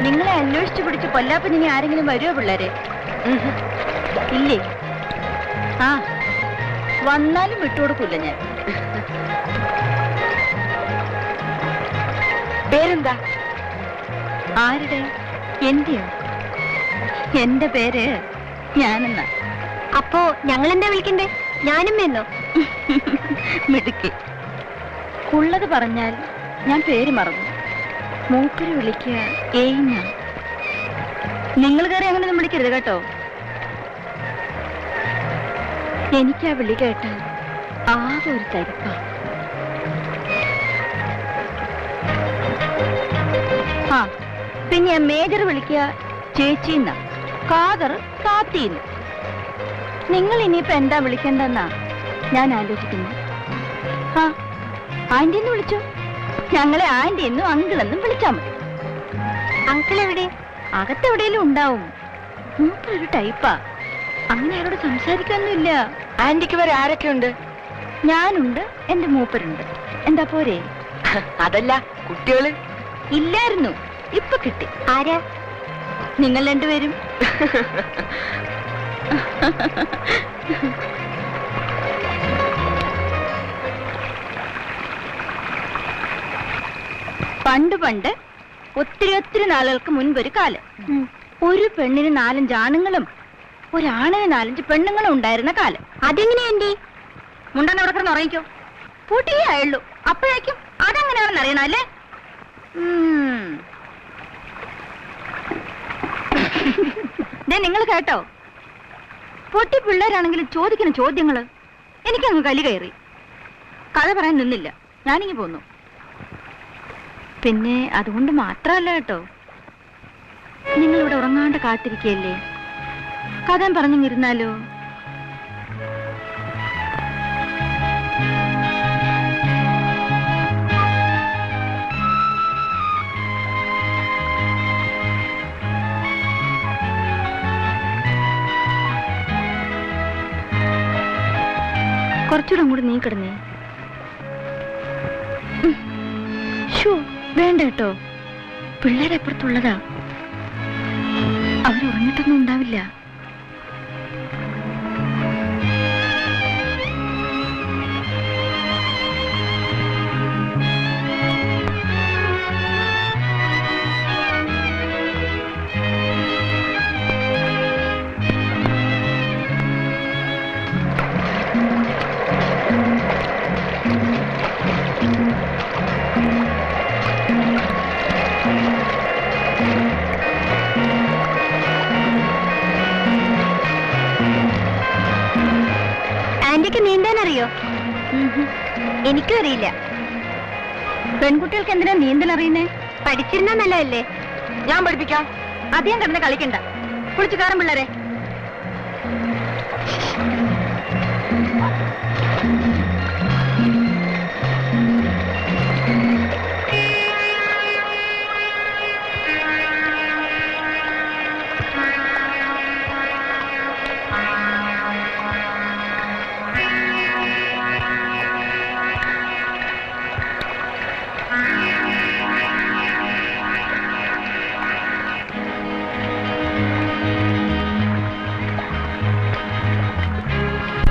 നിങ്ങളെ അന്വേഷിച്ചു പിടിച്ച് കൊല്ലാപ്പിന് ഇനി ആരെങ്കിലും വരുമോ പിള്ളേരെ? ഇല്ലേ? വന്നാലും വിട്ടുകൊടുക്കൂല ഞാൻ.
പേരെന്താ?
ആരുടെ? എന്റെയോ? എന്റെ പേര് ഞാനെന്നാ.
അപ്പോ ഞങ്ങൾ എന്താ വിളിക്കണ്ടേ? ഞാനും എന്നോ?
മിടുക്കി. ഉള്ളത് പറഞ്ഞാൽ ഞാൻ പേര് മറന്നു. മൂപ്പര് വിളിക്കുക ഏയ്ഞ്ഞ. നിങ്ങൾ കയറി അങ്ങനെയൊന്നും വിളിക്കരുത് കേട്ടോ. എനിക്ക് ആ വിളി കേട്ടാൽ ആകെ ഒരു തരിപ്പ. പിന്നെ മേജർ വിളിക്കുക ചേച്ചിന്ന, കാതർ കാത്തിന്ന്. നിങ്ങൾ ഇനിയിപ്പോ എന്താ വിളിക്കണ്ടെന്നാ ഞാൻ ആലോചിക്കുന്നു. ആന്റി എന്ന് വിളിച്ചോ. ഞങ്ങളെ ആന്റി എന്നും അങ്കിൾ എന്നും വിളിച്ചാ മതി. അങ്കിൾ എവിടെ? അകത്തെവിടെയെങ്കിലും ഉണ്ടാവും. മൂപ്പരൊരു ടൈപ്പാ. അങ്ങനെ ആരോട് സംസാരിക്കൊന്നുമില്ല.
ആന്റിക്ക് വരെ ആരൊക്കെ ഉണ്ട്?
ഞാനുണ്ട്, എന്റെ മൂപ്പരുണ്ട്. എന്താ പോരെ?
അതല്ല, കുട്ടികള്
ഇല്ലായിരുന്നു, ഇപ്പൊ കിട്ടി.
ആരാ?
നിങ്ങൾ 2 പേരും. പണ്ട് ഒത്തിരി നാളുകൾക്ക് മുൻപൊരു കാലം, ഒരു പെണ്ണിന് 4-5 ആണുങ്ങളും ഒരാണിന് 4-5 പെണ്ണുങ്ങളും ഉണ്ടായിരുന്ന കാലം.
അതെങ്ങനെയുണ്ട്?
മുണ്ടൻ അവിടെ കിടന്ന് ഉറങ്ങിക്കോ. പൂട്ടിയേ ആയുള്ളൂ. അപ്പോഴേക്കും അതെങ്ങനെയാണെന്ന് അറിയണല്ലേ? നിങ്ങൾ കേട്ടോ? പൊട്ടി പിള്ളേരാണെങ്കിലും ചോദിക്കുന്ന ചോദ്യങ്ങള് എനിക്കങ്ങ് കലി കയറി. കഥ പറയാൻ നിന്നില്ല, ഞാനിങ്ങി പോന്നു. പിന്നെ അതുകൊണ്ട് മാത്രമല്ല കേട്ടോ, നിങ്ങളിവിടെ ഉറങ്ങാണ്ട് കാത്തിരിക്കയല്ലേ? കഥ പറഞ്ഞിരുന്നാലോ? കുറച്ചുകൂടെ അങ്ങോട്ട് നീ കിടന്നേ. വേണ്ട കേട്ടോ, പിള്ളേരെപ്പുറത്തുള്ളതാ. അവരുറങ്ങിട്ടൊന്നും ഉണ്ടാവില്ല.
തനിക്ക് നീന്താൻ അറിയോ? എനിക്കും അറിയില്ല.
പെൺകുട്ടികൾക്ക് എന്തിനാ നീന്തൽ അറിയുന്നേ?
പഠിച്ചിരുന്ന നല്ലതല്ലേ?
ഞാൻ പഠിപ്പിക്കാം.
അധികം കിടന്ന് കളിക്കണ്ട. കുളിച്ചു കയറും പിള്ളേരെ.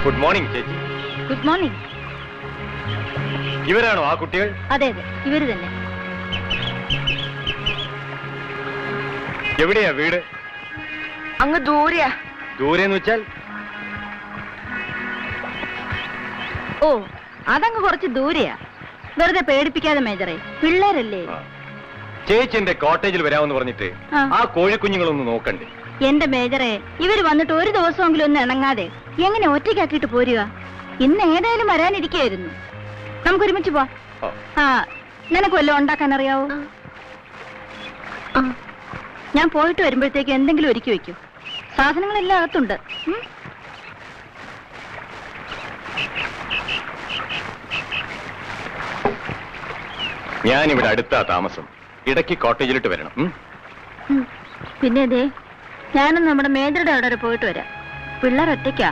ഗുഡ് മോർണിംഗ് ചേച്ചി.
Good morning.
ഇവരാണോ ആ കുട്ടികൾ?
അതെ അതെ, ഇവര് തന്നെ.
എവിടെയാ വീട്?
അങ്ങ് ദൂരെയാ.
ദൂരെന്ന് വെച്ചാൽ?
ഓ, അതങ്ങ് കുറച്ച് ദൂരെയാ. വെറുതെ പേടിപ്പിക്കാതെ മേജറെ, പിള്ളേരല്ലേ.
ചേച്ചി എന്റെ കോട്ടേജിൽ വരാമെന്ന് പറഞ്ഞിട്ട് ആ കോഴിക്കുഞ്ഞുങ്ങളൊന്ന് നോക്കണ്ടേ?
എന്റെ മേജറെ, ഇവര് വന്നിട്ട് ഒരു ദിവസമെങ്കിലും ഒന്ന് ഇണങ്ങാതെ എങ്ങനെ ഒറ്റയ്ക്കാക്കിയിട്ട് പോരുക? ഇന്ന് ഏതായാലും വരാനിരിക്കായിരുന്നു. നമുക്ക് ഒരുമിച്ച് പോവാം. ആ, നിനക്ക് വല്ലതും ഉണ്ടാക്കാൻ അറിയാവോ? ഞാൻ പോയിട്ട് വരുമ്പോഴത്തേക്ക് എന്തെങ്കിലും ഒരുക്കി വെക്കൂ. സാധനങ്ങളെല്ലാം അകത്തുണ്ട്.
ഞാനിവിടെ അടുത്താ താമസം. ഇടയ്ക്ക് കോട്ടേജിലിട്ട് വരണം.
പിന്നെ അതെ, ഞാനും നമ്മുടെ മേജറുടെ അവിടെ വരെ പോയിട്ട് വരാം. പിള്ളേർ ഒറ്റയ്ക്കാ.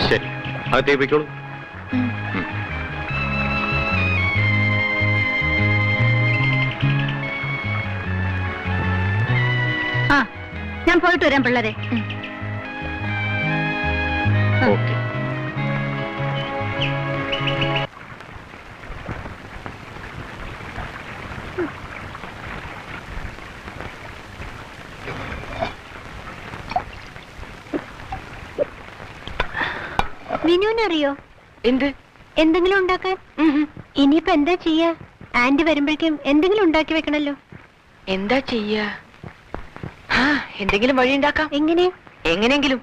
ശരി, അകത്തേക്ക് പോയിക്കോളൂ.
ആ, ഞാൻ പോയിട്ട് വരാം പിള്ളേരെ.
ഓക്കെ.
വിനുവിനറിയോ
എന്ത്?
എന്തെങ്കിലും ഉണ്ടാക്കാൻ? ഇനിയിപ്പോ എന്താ ചെയ്യാ? ആന്റി വരുമ്പോഴേക്കും എന്തെങ്കിലും ഉണ്ടാക്കി വെക്കണല്ലോ.
എന്താ ചെയ്യാ? എന്തെങ്കിലും വഴി ഉണ്ടാക്കാം.
എങ്ങനെ?
എങ്ങനെയെങ്കിലും.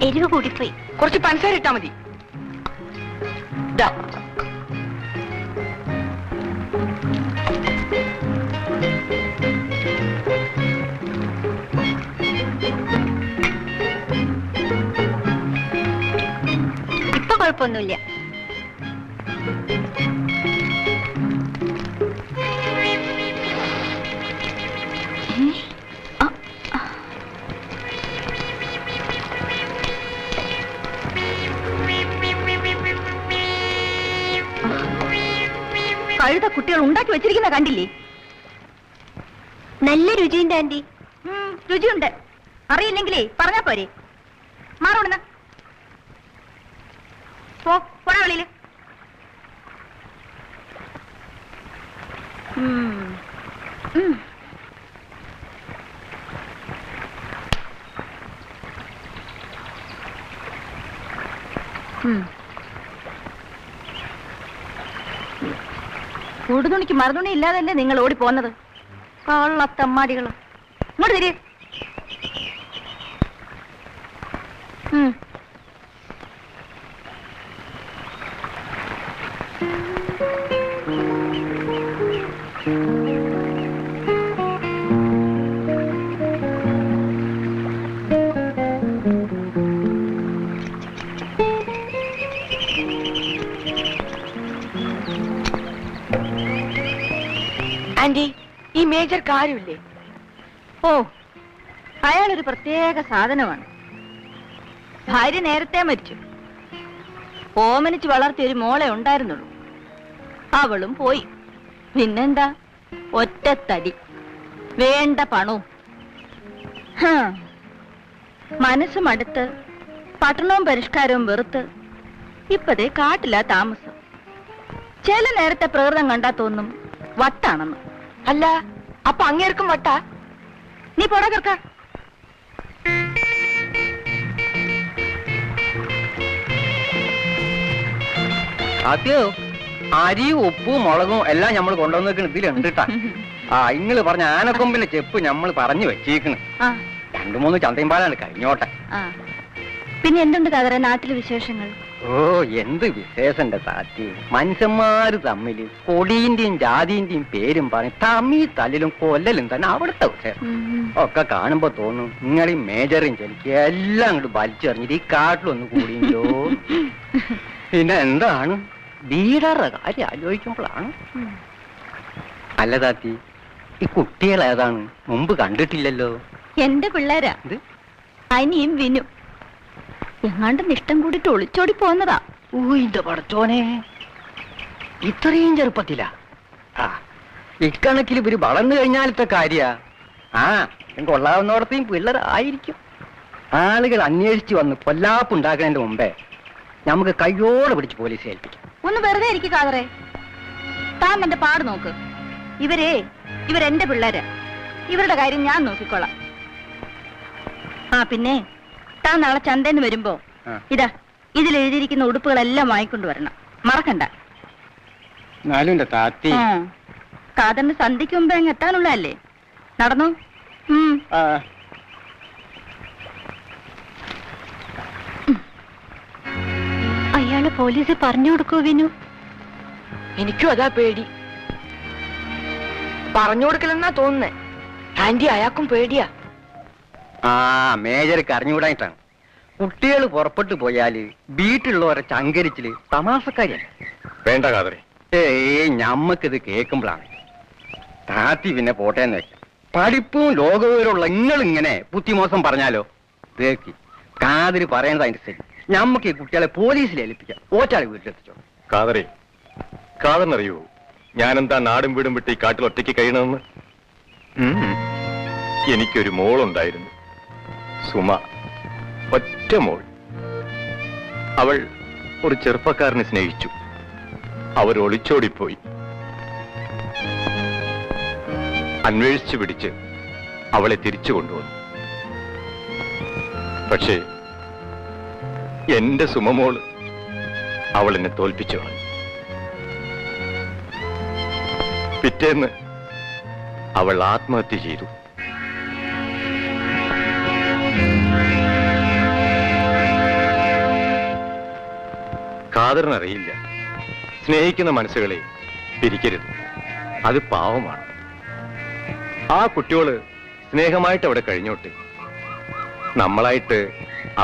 എരിവ് കൂടിപ്പോയി.
കുറച്ച് പഞ്ചസാര ഇട്ടാ മതി. ദാ.
ഇപ്പൊ കുഴപ്പമൊന്നുമില്ല.
കഴുത കുട്ടികൾ ഉണ്ടാക്കി വെച്ചിരിക്കുന്ന കണ്ടില്ലേ?
നല്ല രുചിയുണ്ട് ആന്റി.
രുചിയുണ്ട്. അറിയില്ലെങ്കിലേ പറഞ്ഞാ പോരെ. മാറോടുന്ന പോടാ വെളിയില്. കൂടുതുണിക്ക് മറുതുണി ഇല്ലാതല്ലേ നിങ്ങൾ ഓടിപ്പോന്നത്? കള്ളത്തമ്മാടികള്. ഇങ്ങോട്ട് തിരി.
ആന്റി, ഈ മേജർക്ക് ആരുമില്ലേ?
ഓ, അയാളൊരു പ്രത്യേക സാധനമാണ്. ഭാര്യ നേരത്തെ മരിച്ചു. ഓമനിച്ച് വളർത്തിയ ഒരു മോളെ ഉണ്ടായിരുന്നുള്ളൂ. അവളും പോയി. പിന്നെന്താ, ഒറ്റത്തടി, വേണ്ട പണവും. മനസ്സും അടുത്ത് പട്ടണവും പരിഷ്കാരവും വെറുത്ത് ഇപ്പതേ കാട്ടില്ല താമസം. ചില നേരത്തെ പ്രകൃതം കണ്ടാ തോന്നും വട്ടാണെന്ന്.
അല്ല, അപ്പൊ അങ്ങേർക്കും വട്ടാ?
നീ പോടാ കർക്ക.
അതെയോ? അരിയും ഉപ്പും മുളകും എല്ലാം നമ്മൾ കൊണ്ടുവന്നേക്കണ ഇതിലുണ്ട് കേട്ടാ. ഇങ്ങള് പറഞ്ഞ ആനക്കൊമ്പിന്റെ ചെപ്പ് നമ്മൾ പറഞ്ഞു വെച്ചേക്കണ്. 2-3 ചന്തയും പാലാണ് കഴിഞ്ഞോട്ടെ.
പിന്നെ എന്തുണ്ട് കഥ നാട്ടിലെ വിശേഷങ്ങൾ?
ഓ, എന്ത് വിശേഷന്റെ താറ്റി. മനുഷ്യന്മാര് തമ്മില് കൊടിന്റെയും ജാതിന്റെയും പേരും പറഞ്ഞ് തമ്മിൽ തല്ലിലും കൊല്ലലും തന്നെ അവിടുത്തെ വിശേഷം. ഒക്കെ കാണുമ്പോ തോന്നും നിങ്ങളീ മേജറും ചെലിക്ക് എല്ലാം അങ്ങോട്ട് വലിച്ചെറിഞ്ഞിട്ട് ഈ കാട്ടിലൊന്ന് കൂടിയോ. പിന്നെ എന്താണ് വീടറുടെ കാര്യം ആലോചിക്കുമ്പോഴാണ്. അല്ല താത്തി, ഈ കുട്ടികൾ ഏതാണ്? മുമ്പ് കണ്ടിട്ടില്ലല്ലോ.
എന്റെ പിള്ളേരാ, അനിയും വിനു. എങ്ങാണ്ട് നിഷ്ടം കൂടിട്ട് ഒളിച്ചോടി പോന്നതാ.
ഊയിന്റെ പടച്ചോനെ, ഇത്രയും ചെറുപ്പത്തിലാ? ഇക്കണക്കിൽ ഇവര് വളർന്നു കഴിഞ്ഞാലത്തെ കാര്യ. കൊള്ളാവുന്നോടത്തെയും പിള്ളേരായിരിക്കും. ആളുകൾ അന്വേഷിച്ചു വന്ന് കൊല്ലാപ്പുണ്ടാക്കുന്നതിന്റെ മുമ്പേ നമുക്ക് കയ്യോടെ പിടിച്ച് പോലീസ് ഏൽപ്പിക്കാം.
ഒന്ന് വെറുതെ ഇരിക്കുക കാതറേ. താൻ എന്റെ പാട് നോക്ക്. ഇവരെന്റെ പിള്ളേരാ. ഇവരുടെ കാര്യം ഞാൻ നോക്കിക്കൊള്ളാം. പിന്നെ താൻ നാളെ ചന്തന്ന് വരുമ്പോ ഇതാ ഇതിലെഴുതിയിരിക്കുന്ന ഉടുപ്പുകളെല്ലാം വാങ്ങിക്കൊണ്ടുവരണം, മറക്കണ്ട. കാതറിന് സന്ധ്യക്ക് മുമ്പ് അങ്ങ് എത്താനുള്ളതല്ലേ. നടന്നു.
അയാള് പോലീസ് പറഞ്ഞു കൊടുക്കൂ വിനു?
എനിക്കും അതാ പേടി. പറഞ്ഞു കൊടുക്കലെന്നാ തോന്നുന്നേ. ആന്റി, അയാൾക്കും പേടിയാ.
മേജർക്ക് അറിഞ്ഞുകൂടായിട്ടാണ്. കുട്ടികൾ പുറപ്പെട്ടു പോയാല് വീട്ടിലുള്ളവരെ ചങ്കരിച്ചില് തമാസക്കാരിയല്ല.
വേണ്ട കാതറെ.
ഞമ്മക്കിത് കേൾക്കുമ്പോഴാണ് താത്തി പിന്നെ പോട്ടേന്ന് വെക്കാം. പഠിപ്പും ലോകവിവരമുള്ള നിങ്ങളിങ്ങനെ ബുദ്ധിമോശം പറഞ്ഞാലോ. തേക്കി കാതിര് പറയണത് അതിന്റെ ശരി. ഞമ്മക്ക് ഈ കുട്ടികളെ പോലീസിൽ ഏൽപ്പിക്കാം. ഒറ്റാളെ വീട്ടിലെത്തിച്ചോ.
കാതറെ, കാതറിനറിയൂ ഞാനെന്താ നാടും വീടും വിട്ട് ഈ കാട്ടിൽ ഒറ്റയ്ക്ക് കഴിയണമെന്ന്? എനിക്കൊരു മോളുണ്ടായിരുന്നു, സുമ. ഒറ്റ മോൾ. അവൾ ഒരു ചെറുപ്പക്കാരനെ സ്നേഹിച്ചു. അവർ ഒളിച്ചോടിപ്പോയി. അന്വേഷിച്ചു പിടിച്ച് അവളെ തിരിച്ചു കൊണ്ടുവന്നു. പക്ഷേ എന്റെ സുമമോള് അവൾ എന്നെ തോൽപ്പിച്ചു കളഞ്ഞു. പിറ്റേന്ന് അവൾ ആത്മഹത്യ ചെയ്തു. കാതറിനറിയില്ല, സ്നേഹിക്കുന്ന മനസ്സുകളെ പിരിക്കരുത്. അത് പാവമാണ്. ആ കുട്ടിയോള് സ്നേഹമായിട്ട് അവിടെ കഴിഞ്ഞോട്ടെ. നമ്മളായിട്ട്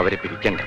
അവരെ പിരിക്കണ്ട.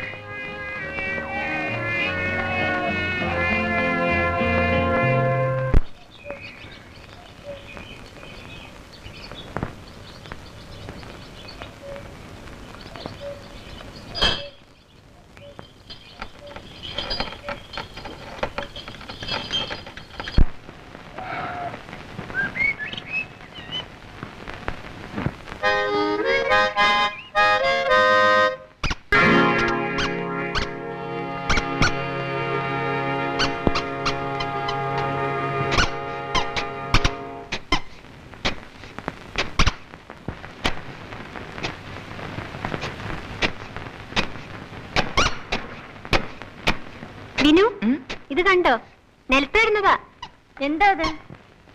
വിനു, ഇത് കണ്ടോ? നിലത്തിടുന്നതാ. എന്താ അത്?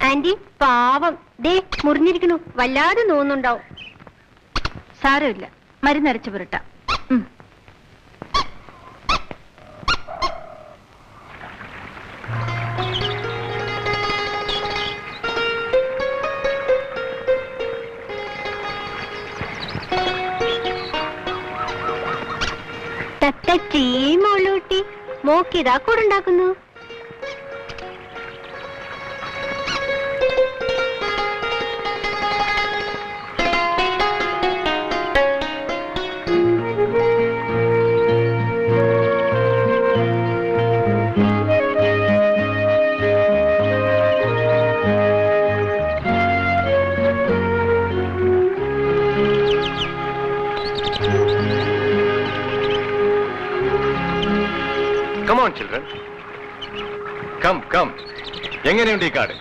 ആന്റി, പാവം ദേ മുറിഞ്ഞിരിക്കണു. വല്ലാതെ നോന്നുണ്ടാവും.
സാരമില്ല, മരുന്നരച്ച് പുരട്ടാം.
തത്തച്ചീ മോളൂട്ടി, മോക്കിതാ കൂടുണ്ടാക്കുന്നു.
Come on, children. Come. എങ്ങനെയുണ്ട് ഈ കാട്?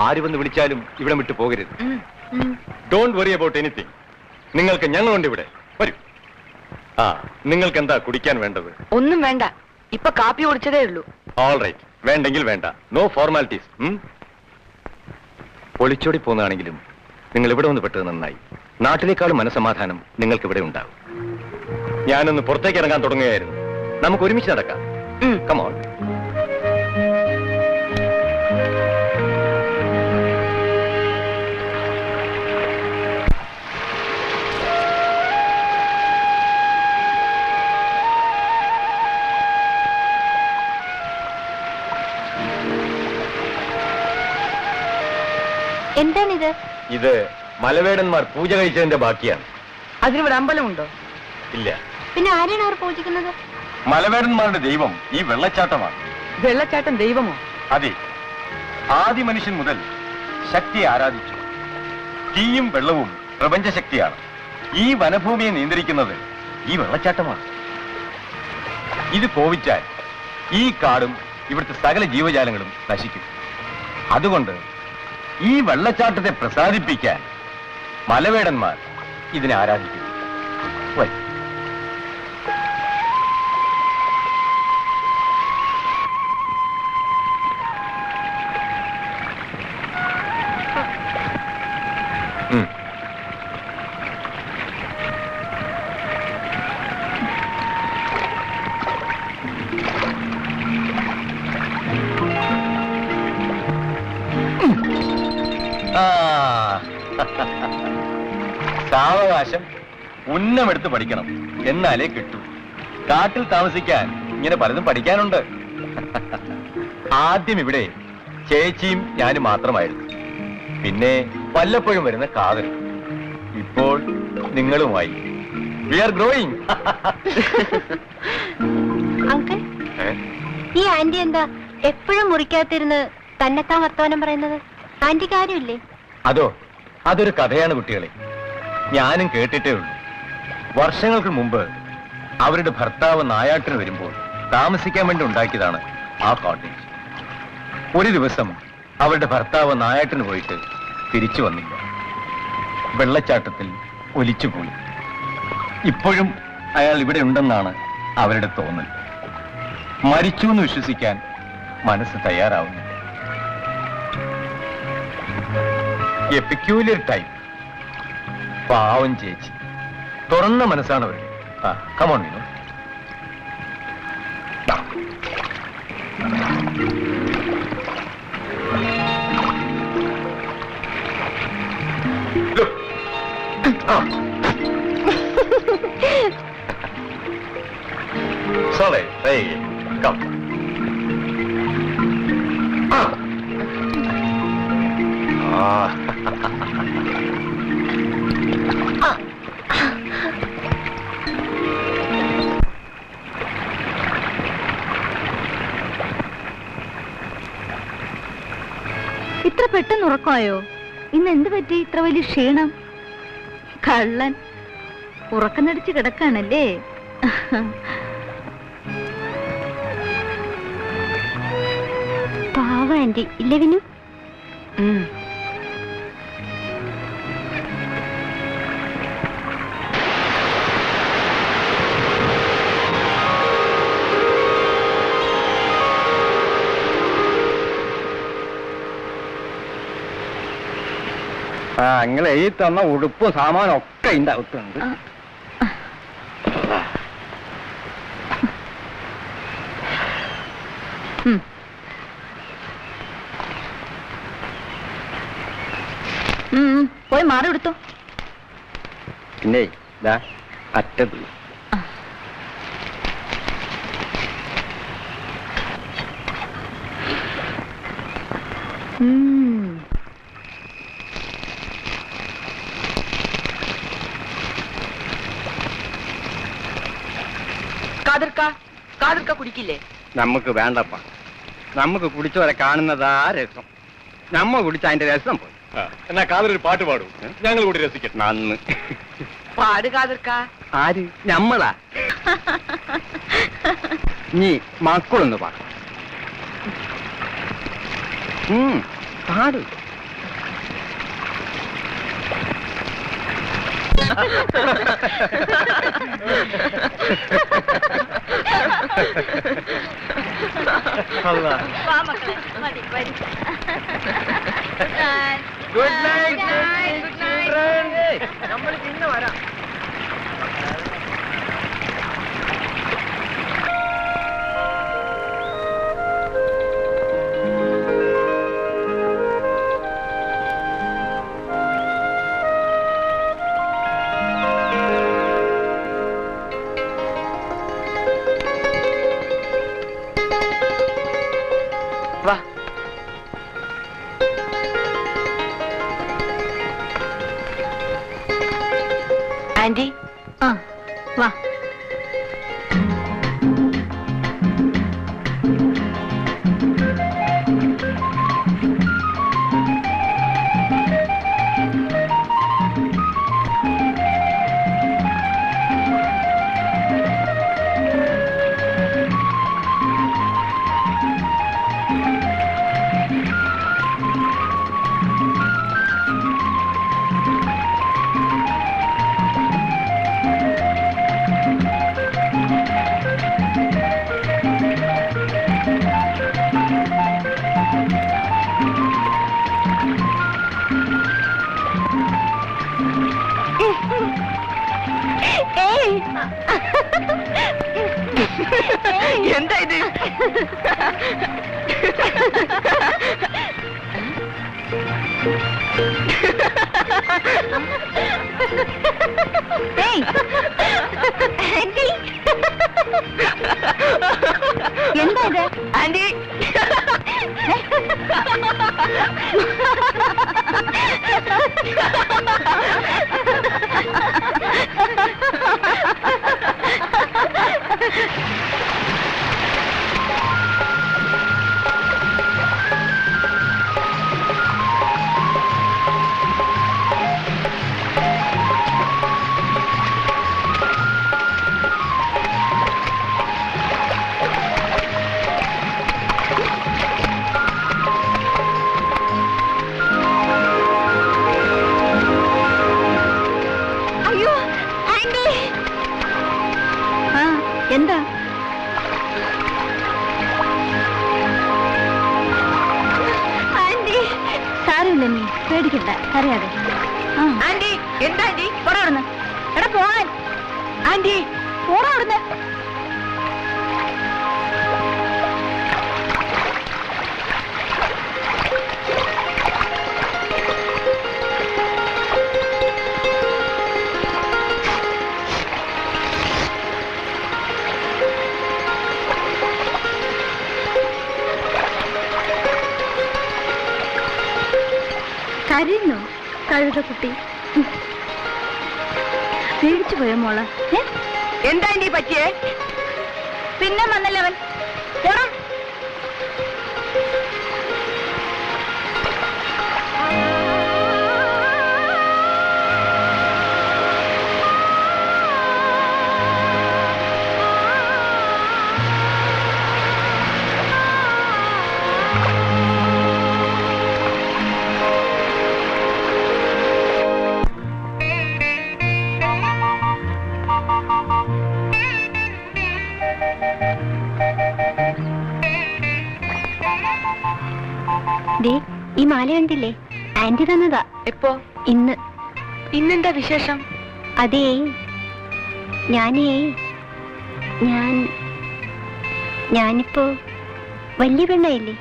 ആര് വന്ന് വിളിച്ചാലും ഇവിടെ വിട്ടു പോകരുത്. Don't worry about anything. നിങ്ങൾക്ക് ഞങ്ങളുണ്ട് ഇവിടെ. വരൂ. നിങ്ങൾക്ക് എന്താ കുടിക്കാൻ വേണ്ടത്?
ഒന്നും വേണ്ട, ഇപ്പൊ കാപ്പി കുടിച്ചതേ ഉള്ളൂ.
ഓൾ റൈറ്റ്, വേണ്ടെങ്കിൽ വേണ്ട. No formalities. ഒളിച്ചോടി പോകുന്നതാണെങ്കിലും നിങ്ങൾ ഇവിടെ വന്ന് പെട്ടത് നന്നായി. നാട്ടിലേക്കാളും മനസമാധാനം നിങ്ങൾക്ക് ഇവിടെ ഉണ്ടാവും. ഞാനൊന്ന് പുറത്തേക്ക് ഇറങ്ങാൻ തുടങ്ങുകയായിരുന്നു. നമുക്ക് ഒരുമിച്ച് നടക്കാം. കമോൺ.
എന്താണിത്?
ഇത് മലവേടന്മാർ പൂജ കഴിച്ചതിന്റെ ബാക്കിയാണ്.
അതിനിവിടെ അമ്പലമുണ്ടോ?
ഇല്ല.
പിന്നെ ആരെയാണ് അവർ പൂജിക്കുന്നത്?
മലവേടന്മാരുടെ ദൈവം ഈ വെള്ളച്ചാട്ടമാണ്.
വെള്ളച്ചാട്ടം ദൈവമോ?
അതെ. ആദി മനുഷ്യൻ മുതൽ ശക്തിയെ ആരാധിച്ചു. തീയും വെള്ളവും പ്രപഞ്ചശക്തിയാണ്. ഈ വനഭൂമിയെ നിയന്ത്രിക്കുന്നത് ഈ വെള്ളച്ചാട്ടമാണ്. ഇത് കോപിച്ചാൽ ഈ കാടും ഇവിടുത്തെ സകല ജീവജാലങ്ങളും നശിക്കും. അതുകൊണ്ട് ഈ വെള്ളച്ചാട്ടത്തെ പ്രസാദിപ്പിക്കാൻ മലവേടന്മാർ ഇതിനെ ആരാധിക്കുന്നു. വരും. സാവകാശം ഉന്നമെടുത്ത് പഠിക്കണം, എന്നാലേ കിട്ടൂ. കാട്ടിൽ താമസിക്കാൻ ഇങ്ങനെ പലതും പഠിക്കാനുണ്ട്. ആദ്യം ഇവിടെ ചേച്ചിയും ഞാനും മാത്രമായിരുന്നു. പിന്നെ വല്ലപ്പോഴും വരുന്ന കാതൽ. ഇപ്പോൾ നിങ്ങളുമായി. V are growing.
അങ്കിൾ, ഈ ആന്റി എന്താ എപ്പോഴും മുറിക്കാത്തിരുന്ന് തന്നെത്താൻ വർത്തമാനം പറയുന്നത്? ആന്റിക്ക് ആരുമില്ലേ?
അതൊരു കഥയാണ് കുട്ടികളെ. ഞാനും കേട്ടിട്ടേ ഉള്ളൂ. വർഷങ്ങൾക്ക് മുമ്പ് അവരുടെ ഭർത്താവ് നായാട്ടിന് വരുമ്പോൾ താമസിക്കാൻ വേണ്ടി ഉണ്ടാക്കിയതാണ് ആ കോട്ടേജ്. ഒരു ദിവസം അവരുടെ ഭർത്താവ് നായാട്ടിന് പോയിട്ട് തിരിച്ചു വന്നില്ല. വെള്ളച്ചാട്ടത്തിൽ ഒലിച്ചുപോയി. ഇപ്പോഴും അയാൾ ഇവിടെ ഉണ്ടെന്നാണ് അവരുടെ തോന്നൽ. മരിച്ചു എന്ന് വിശ്വസിക്കാൻ മനസ്സ് തയ്യാറാവുന്നു. A peculiar type. പാവം ചേച്ചി. തുറന്ന മനസ്സാണ് അവരുടെ. Come on Vinu. Sorry, hey, come.
ഇത്ര പെട്ടെന്ന് ഉറക്കമായോ? ഇന്ന് എന്ത് പറ്റി ഇത്ര വലിയ ക്ഷീണം? കള്ളൻ ഉറക്കനടിച്ച് കിടക്കാണല്ലേ?
പാവ ആന്റി ഇല്ലേ വിനു?
നിങ്ങളെ ഈ തന്ന ഉടുപ്പും സാമാനും ഒക്കെ ഇതിന്റെ അകത്തുണ്ട്.
പോയി മാറി എടുത്തോ.
പിന്നെ ഇതാ അറ്റത്ത്
കാതിർക്ക കുടിക്കില്ലേ?
നമുക്ക് വേണ്ടപ്പ. നമുക്ക് കുടിച്ചവരെ കാണുന്നതാ രസം. നമ്മ കുടിച്ച അതിന്റെ രസം പോയി.
എന്നാ കാതൊരു പാട്ട് പാടും, ഞങ്ങൾ കൂടി രസിക്കട്ടെ.
നന്ന്
പാട് കാതിർക്ക.
ആര്? ഞമ്മളാ. നീ മക്കളൊന്ന് പാടും പാടും. Good night. നമ്മൾ പിന്നെ വരാം. വാ.
ആന്റി,
ആ വാ.
എന്താ ഇത്?
എന്താ ഇത്
ആന്റി,
എന്താ സാരമില്ല, നീ പേടിക്കണ്ട, അറിയാതെ.
ആന്റി, എന്താ ആന്റി?
പോടാ, എടാ പോവാൻ.
ആന്റി,
പോടാ അവിടുന്ന്. കരയുന്നോ കഴുതക്കുട്ടി? പേടിച്ചു പോയോ മോളെ?
എന്താ ആന്റി പറ്റിയേ?
പിന്നെ വന്നല്ലേ അവൻ. പോടാ. ഈ മാല കണ്ടില്ലേ? ആന്റി തന്നതാ.
എപ്പോ?
ഇന്ന്.
ഇന്നെന്താ വിശേഷം?
അതേ, ഞാനിപ്പോ വലിയ പെണ്ണായില്ലേ?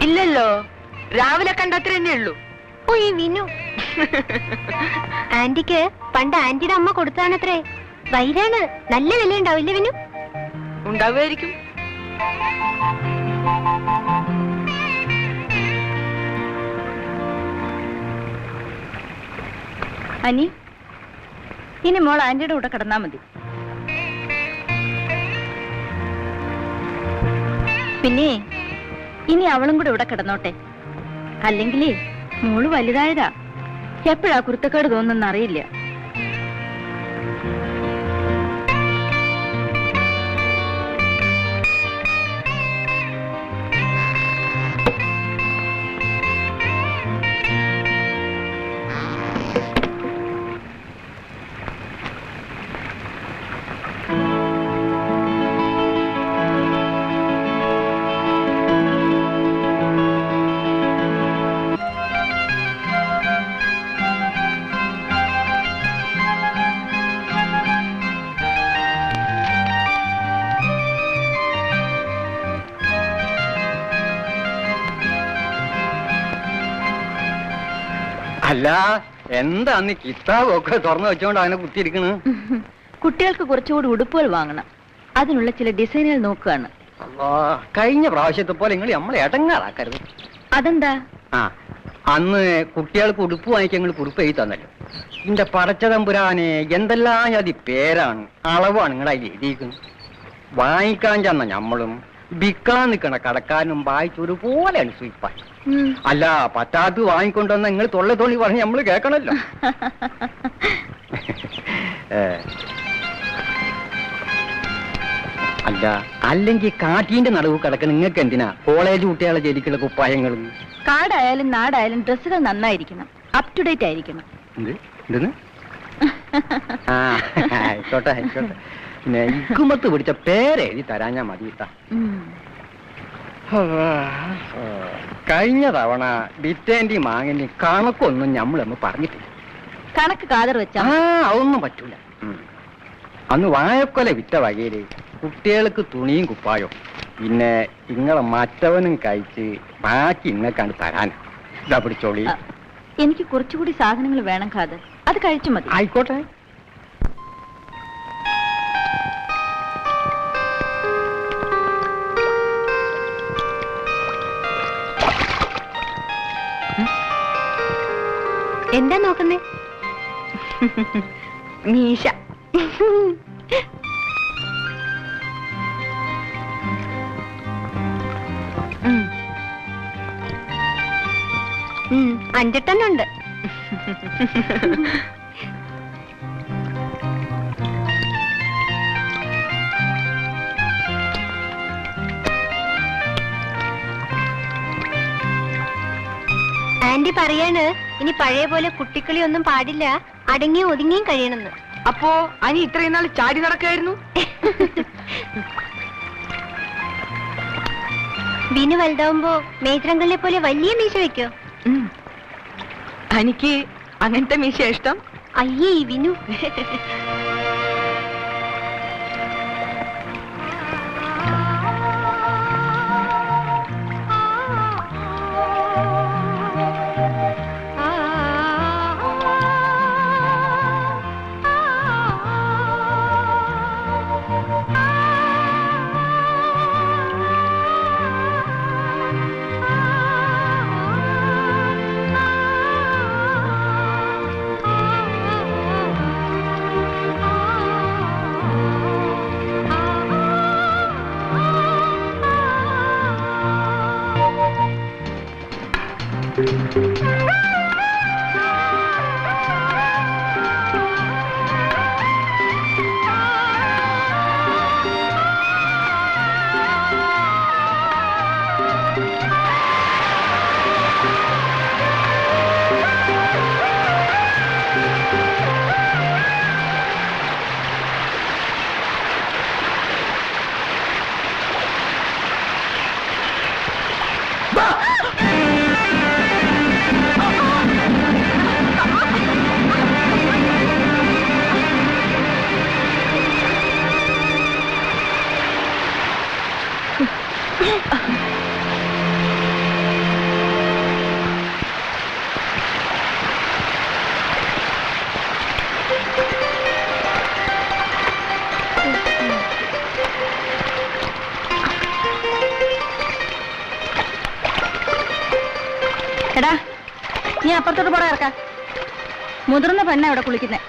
ഇല്ലല്ലോ, രാവിലെ കണ്ടത്ര തന്നെ ഉള്ളൂ.
ഓ, ഈ വിനു ആന്റിക്ക് പണ്ട് ആന്റിയുടെ അമ്മ കൊടുത്താണത്രേ. വൈരാണ്, നല്ല വില ഉണ്ടാവില്ലേ വിനു?
ഉണ്ടാവുമായിരിക്കും.
അനി, ഇനി മോൾ ആന്റിയുടെ കൂടെ കിടന്നാ മതി. പിന്നെ ഇനി അവളും കൂടെ ഇവിടെ കിടന്നോട്ടെ. അല്ലെങ്കിലേ മോള് വലുതായതാ,
എപ്പോഴാ കുരുത്തക്കേട് തോന്നുന്ന അറിയില്ല.
അല്ല, എന്താ അന്ന് കിതാബൊക്കെ തുറന്നു വെച്ചോണ്ട് അവനെ കുത്തിയിരിക്കണ്?
കുട്ടികൾക്ക് കുറച്ചുകൂടി ഉടുപ്പുകൾ വാങ്ങണം. അതിനുള്ള ചില ഡിസൈനുകൾ നോക്കുകയാണ്.
കഴിഞ്ഞ പ്രാവശ്യത്തെ പോലെ നിങ്ങൾ നമ്മളെ എടങ്ങാറാക്കരുത്.
അതെന്താ?
ആ, അന്ന് കുട്ടികൾക്ക് ഉടുപ്പ് വാങ്ങിക്കാൻ നിങ്ങൾ കുറിപ്പ് എഴുതി തന്നല്ലോ. നിന്റെ പടച്ചതമ്പുരാനെ എന്തെല്ലാം ജാതി പേരാണ്, അളവാണ് നിങ്ങൾ അതിൽ എഴുതിയിരിക്കുന്നത്. വാങ്ങിക്കാൻ ചെന്ന നമ്മളും വിൽക്കാൻ നിൽക്കണ കടക്കാരനും വായിച്ചൊരുപോലെയാണ് സ്വീപ്പായി. അല്ല, പറ്റാത്ത വാങ്ങിക്കൊണ്ടുവന്ന നിങ്ങൾ തൊള്ള തോണി പറഞ്ഞ് നമ്മള് കേൾക്കണല്ലോ. അല്ല, അല്ലെങ്കിൽ കാറ്റീന്റെ നടുവ് കിടക്കുന്ന നിങ്ങൾക്ക് എന്തിനാ കോളേജ് കുട്ടികളെ ജയിലിക്കുള്ള കുപ്പായങ്ങൾ?
കാടായാലും നാടായാലും ഡ്രസ്സുകൾ നന്നായിരിക്കണം, അപ് ടു ഡേറ്റ് ആയിരിക്കണം.
എന്തെന്ന്? ആ, ആയിക്കോട്ടെ ആയിക്കോട്ടെ. പിന്നെ ഇക്കുമത്ത് പിടിച്ച പേരെഴുതി തരാൻ ഞാൻ മതിയിട്ടാ. കഴിഞ്ഞ തവണ ബിറ്റേന്റെയും മാങ്ങന്റെയും കണക്കൊന്നും നമ്മളൊന്നും പറഞ്ഞിട്ടില്ല.
കണക്ക് കാതർ വെച്ചാ
അതൊന്നും പറ്റൂല. അന്ന് വാഴക്കൊല വിറ്റ വകയില് കുട്ടികൾക്ക് തുണിയും കുപ്പായോ, പിന്നെ ഇങ്ങളെ മറ്റവനും കഴിച്ച് ബാക്കി ഇങ്ങക്കാണ് തരാൻ. ഇതാ പിടിച്ചോളി.
എനിക്ക് കുറച്ചുകൂടി സാധനങ്ങൾ വേണം ഖാദർ, അത് കഴിച്ചു മതി.
ആയിക്കോട്ടെ.
എന്താ നോക്കുന്നേ?
മീശ.
അഞ്ചെട്ടെണ്ണുണ്ട്. ആന്റി പറയാണ് ഇനി പഴയ പോലെ കുട്ടിക്കളി ഒന്നും പാടില്ല, അടങ്ങിയും ഒതുങ്ങിയും കഴിയണമെന്ന്.
അപ്പോ അനി ഇത്രയും നാൾ ചാടി നടക്കായിരുന്നു?
വിനു വലുതാവുമ്പോ മേജറങ്കളിനെ പോലെ വലിയ മീശ വെക്കോ?
എനിക്ക് അങ്ങനത്തെ മീശ ഇഷ്ടം.
അയ്യേ വിനു.
എടാ, നീ അപ്പുറത്തോട്ട് പോടാ ഇറക്കാം. മുതിർന്ന പെണ്ണ ഇവിടെ കുളിക്കുന്നേ.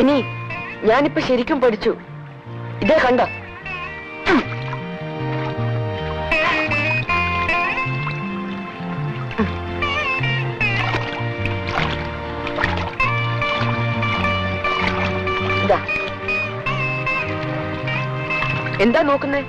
വിനി, ഞാനിപ്പോ ശരിക്കും പഠിച്ചു. ഇതേ കണ്ട. എന്താ നോക്കുന്നേ?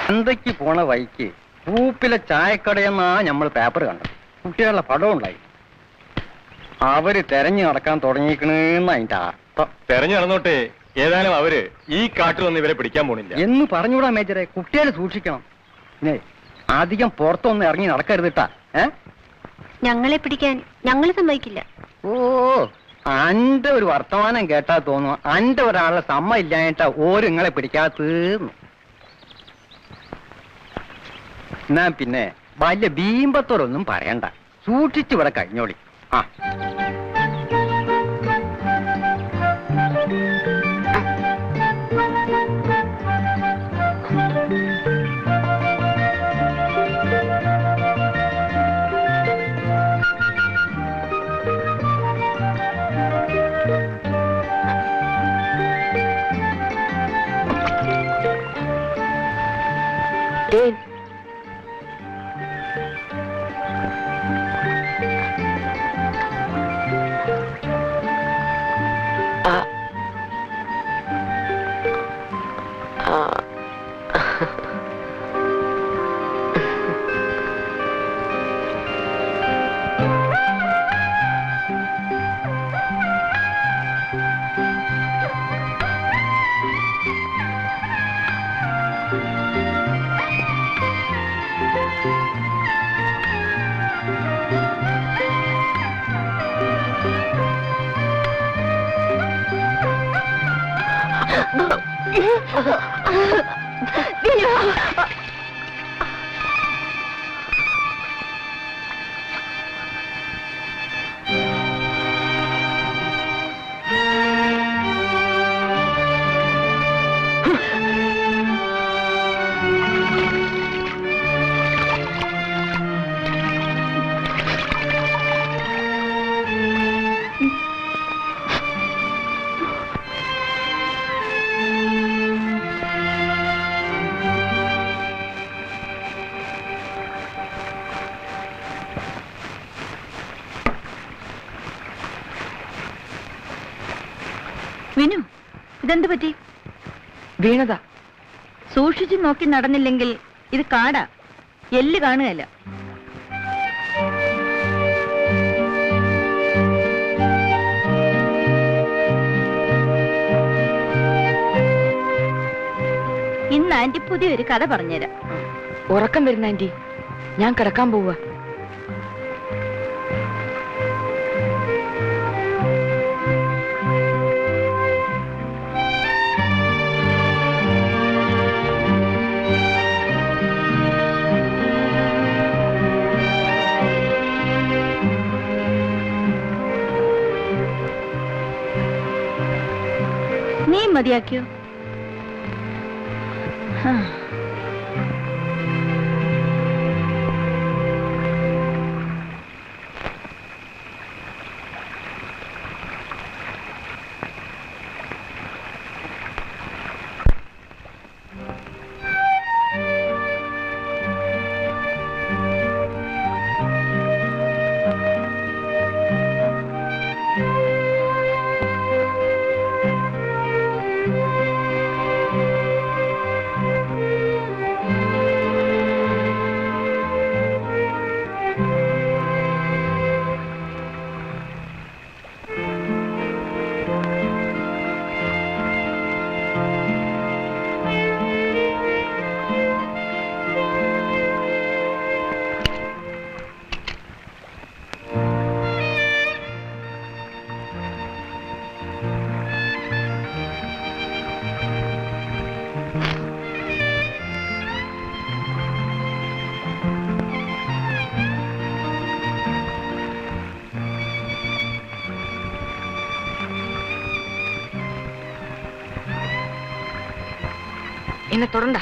ചന്തയ്ക്ക് പോണ വഴിക്ക് പൂപ്പിലെ ചായക്കടയെന്നാ നമ്മൾ പേപ്പർ കണ്ടത്. കുട്ടികളുടെ പടം ഉണ്ടായി. അവര് തെരഞ്ഞു നടക്കാൻ തുടങ്ങിക്കണെന്ന് അതിന്റെ അർത്ഥം.
തെരഞ്ഞു നടന്നോട്ടെ, ഏതായാലും അവര് ഈ കാട്ടിൽ വന്ന് ഇവരെ പിടിക്കാൻ പോണില്ല
എന്ന് പറഞ്ഞുകൂടാ മേജറെ. കുട്ടികളെ സൂക്ഷിക്കണം. പിന്നെ അധികം പുറത്തൊന്നും ഇറങ്ങി നടക്കരുതിട്ടാ.
ഞങ്ങളെ പിടിക്കാൻ ഞങ്ങൾ സമ്മതിക്കില്ല.
ഓ, അന്റെ ഒരു വർത്തമാനം കേട്ടാ തോന്നുന്നു അന്റെ ഒരാളുടെ സമ്മ ഇല്ലായിട്ടാ ഓര് നിങ്ങളെ പിടിക്കാത്തീർന്നു. എന്നാ പിന്നെ വലിയ ബീമ്പത്തോടൊന്നും പറയണ്ട, സൂക്ഷിച്ചു ഇവിടെ കഴിഞ്ഞോളി. ആ
വിനു, ഇതെന്ത് പറ്റി?
വീണതാ.
സൂക്ഷിച്ചു നോക്കി നടന്നില്ലെങ്കിൽ ഇത് കാടാ, എല്ല് കാണുകയല്ല. ഇന്ന് ആന്റി പുതിയൊരു കഥ പറഞ്ഞുതരാം.
ഉറക്കം വരുന്ന ആന്റി, ഞാൻ കിടക്കാൻ പോവാ.
നീ മതിയാക്കിയോ?
എന്നെ തൊടണ്ട.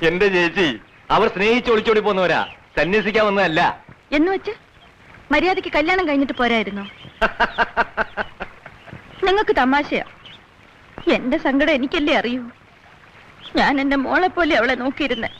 എന്റെ ചേച്ചി, അവർ സ്നേഹിച്ച് ഒളിച്ചോടി പോന്നവരാ, സന്യസിക്കാൻ വന്നതല്ല.
എന്ന് വെച്ച് മര്യാദയ്ക്ക് കല്യാണം കഴിഞ്ഞിട്ട് പോരായിരുന്നോ? നിങ്ങൾക്ക് തമാശയാ. എന്റെ സങ്കടം എനിക്കല്ലേ അറിയൂ. ഞാൻ എന്റെ മോളെ പോലെ അവളെ നോക്കിയിരുന്നെ.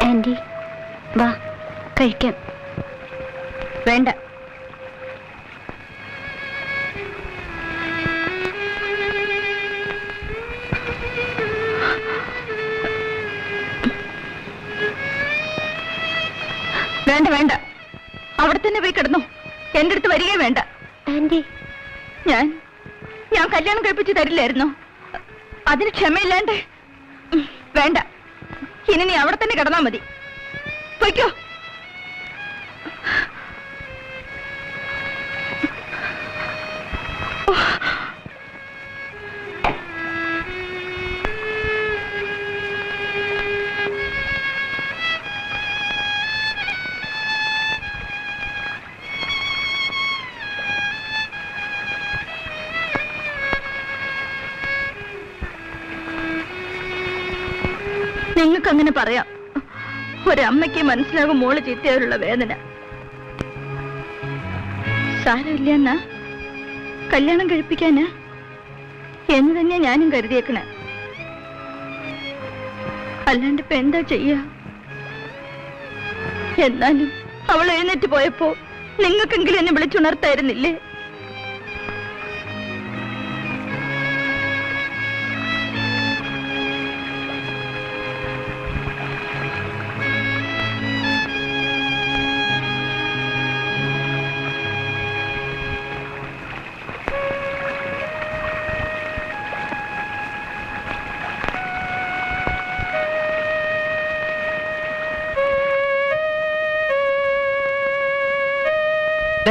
ആന്റി, വാ കഴിക്കാം. വേണ്ട. വേണ്ട വേണ്ട, അവിടെ തന്നെ പോയി കിടന്നു. എന്റെ അടുത്ത് വരികയും വേണ്ട.
ആന്റി,
ഞാൻ കല്യാണം കഴിപ്പിച്ച് തരില്ലായിരുന്നോ? അതിന് ക്ഷമയില്ലാണ്ട്. വേണ്ട, ഇനി നീ അവിടെ തന്നെ കിടന്നാ മതി. പൊയ്ക്കോ. നിങ്ങൾക്ക് അങ്ങനെ പറയാം. ഒരമ്മയ്ക്ക് മനസ്സിലാകും മോള് ചീത്തയായുള്ള വേദന. സാരമില്ല എന്നാ കല്യാണം കഴിപ്പിക്കാന് എന്ന് തന്നെയാ ഞാനും കരുതിയേക്കണേ. അല്ലാണ്ട് ഇപ്പൊ എന്താ ചെയ്യാ? എന്നാലും അവൾ എഴുന്നേറ്റ് പോയപ്പോ നിങ്ങൾക്കെങ്കിലും എന്നെ വിളിച്ചുണർത്തായിരുന്നില്ലേ?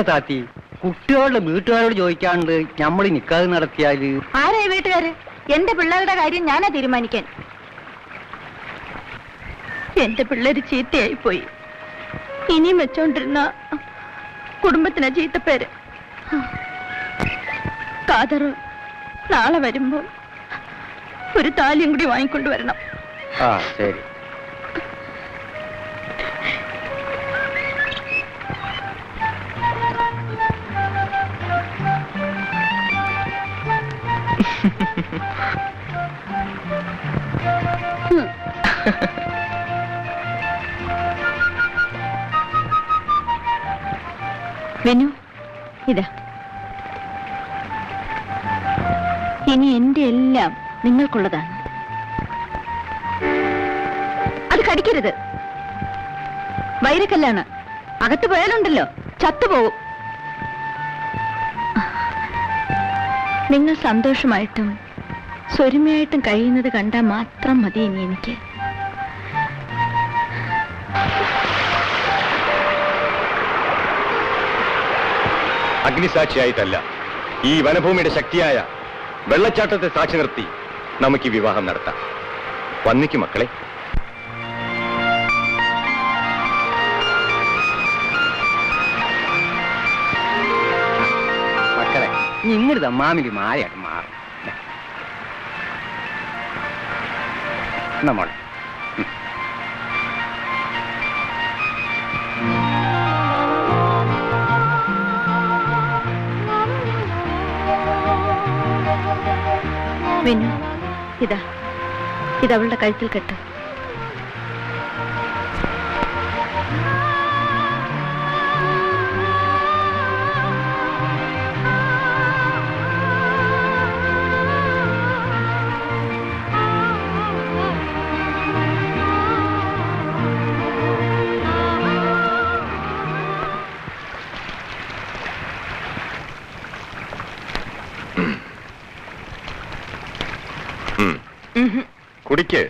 താത്തി, കുട്ടികളുടെ വീട്ടുകാരോട് ചോദിക്കാണ്ട് നമ്മൾ നിക്കാതെ നടത്തിയാല്
ആരായി വീട്ടുകാര്? എന്റെ പിള്ളേരുടെ കാര്യം ഞാനാ തീരുമാനിക്കാൻ. എന്റെ പിള്ളേര് ചീത്തയായി പോയി. ഇനിയും വെച്ചോണ്ടിരുന്ന കുടുംബത്തിനാ ചീത്തപ്പേര്. കാതറ് നാളെ വരുമ്പോ ഒരു താലിയും കൂടി വാങ്ങിക്കൊണ്ടുവരണം.
ആ ശരി.
വെനു, ഇതാ. ഇനി എന്റെ എല്ലാം നിങ്ങൾക്കുള്ളതാണ്. അത് കടിക്കരുത്. വൈരക്കല്ലാണ്. അകത്ത് പോയാലുണ്ടല്ലോ ചത്തുപോകും. നിങ്ങൾ സന്തോഷമായിട്ടും സ്വരുമയായിട്ടും കഴിയുന്നത് കണ്ടാൽ മാത്രം മതി ഇനി എനിക്ക്.
അഗ്നിസാക്ഷിയായിട്ടല്ല, ഈ വനഭൂമിയുടെ ശക്തിയായ വെള്ളച്ചാട്ടത്തെ സാക്ഷി നിർത്തി നമുക്ക് ഈ വിവാഹം നടത്താം. വന്നിക്കു മക്കളെ.
മക്കളെ, നിങ്ങളുടെ മാമിക്ക് മാറിയാണ് മാറും നമ്മൾ.
വെനു, ഇതാ, ഇതവളുടെ കഴുത്തിൽ കെട്ട്.
കുടിക്ക്.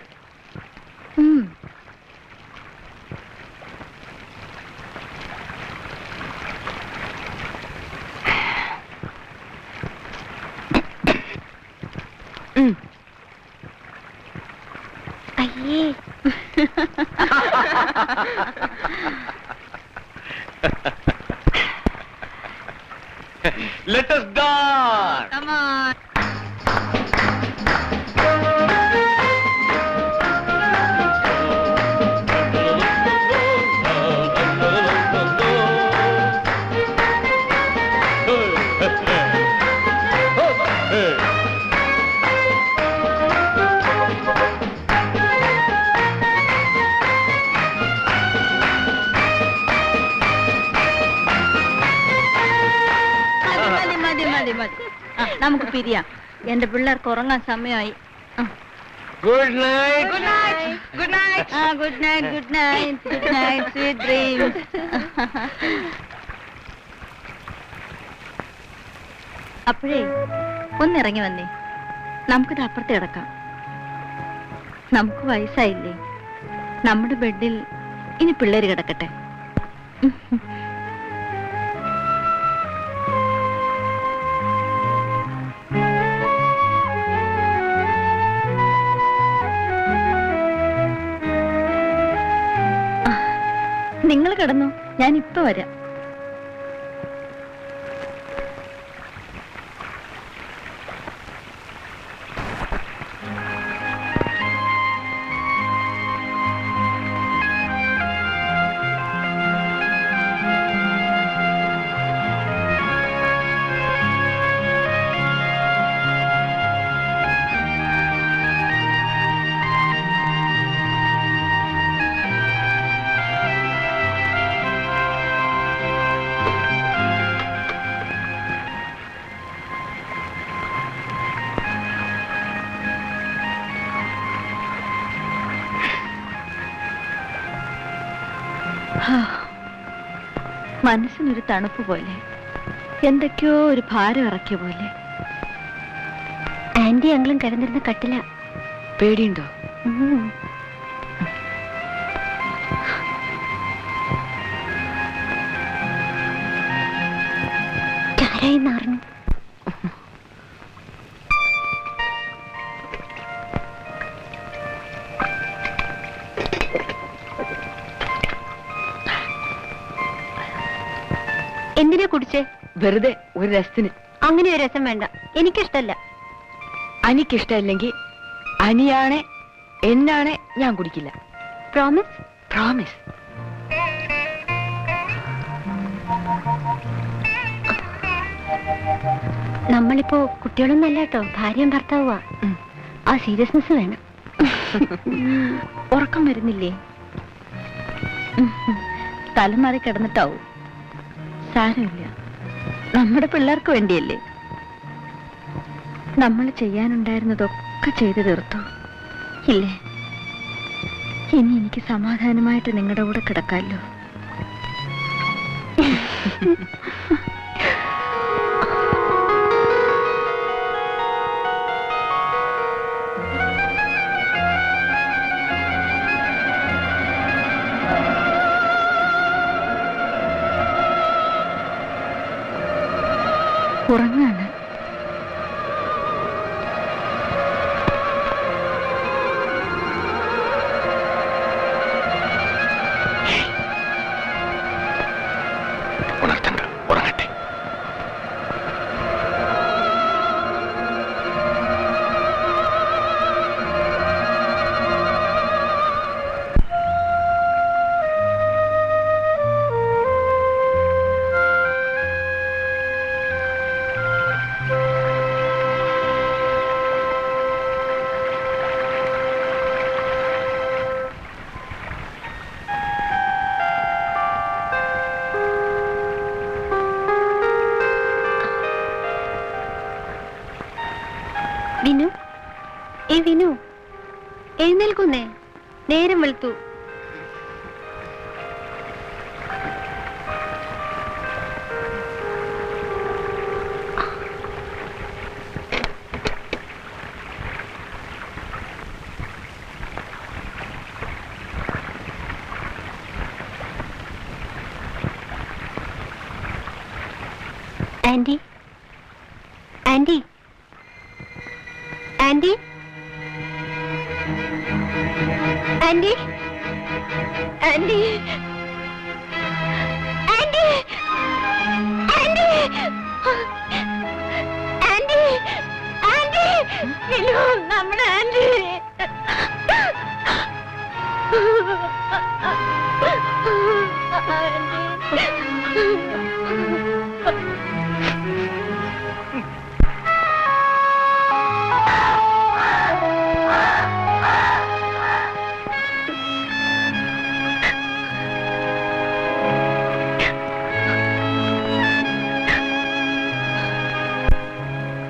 അയ്യേ.
Let us dance.
Come on. നമുക്ക് പിരിയാം. എന്റെ പിള്ളേർക്ക് ഉറങ്ങാൻ സമയമായി.
Good night.
Good night. Good night. Good night. Good night. Good night. Sweet dreams. അപ്പോഴേ ഒന്നിറങ്ങി വന്നേ. നമുക്കിത് അപ്പുറത്ത് കിടക്കാം. നമുക്ക് വയസ്സായില്ലേ? നമ്മുടെ ബെഡിൽ ഇനി പിള്ളേര് കിടക്കട്ടെ. നിങ്ങൾ കിടന്നു, ഞാൻ ഇപ്പൊ വരാം. മനസ്സിനൊരു തണുപ്പ് പോലെ, എന്തൊക്കെയോ ഒരു ഭാരം ഇറക്കിയ പോലെ.
ആന്റി അങ്ങളും കിടന്നിരുന്ന കട്ടില.
പേടിയുണ്ടോ?
ചാരായെന്ന് അറിഞ്ഞു. എന്തിനാ കുടിച്ചേ?
വെറുതെ ഒരു രസത്തിന്.
അങ്ങനെ ഒരു രസം വേണ്ട, എനിക്കിഷ്ടല്ല.
അനിക്കിഷ്ടമില്ലെങ്കിൽ അനിയാണെ എന്നാണെ ഞാൻ കുടിക്കില്ല.
പ്രോമിസ്?
പ്രോമിസ്.
നമ്മളിപ്പോ കുട്ടികളൊന്നും അല്ല കേട്ടോ, ഭാര്യയും ഭർത്താവുക. ആ സീരിയസ്നെസ് വേണം.
ഉറക്കം വരുന്നില്ലേ? തലമാറി കിടന്നിട്ടാവും. സാരമില്ല, നമ്മുടെ പിള്ളേർക്ക് വേണ്ടിയല്ലേ. നമ്മൾ ചെയ്യാനുണ്ടായിരുന്നതൊക്കെ ചെയ്തു തീർത്തു ഇല്ലേ? ഇനി എനിക്ക് സമാധാനമായിട്ട് നിങ്ങളുടെ കൂടെ കിടക്കാമല്ലോ. ഉറങ്ങാണ്.
ഉണർത്തണ്ട, ഉറങ്ങട്ടെ.
വിനു, വിനു എഴുന്നേൽക്കുന്നേ, നേരം വെളുത്തു. Anti, anti, anti, anti, anti, anti, anti, anti, anti, Vinu, നമ്മുടെ ആന്റി.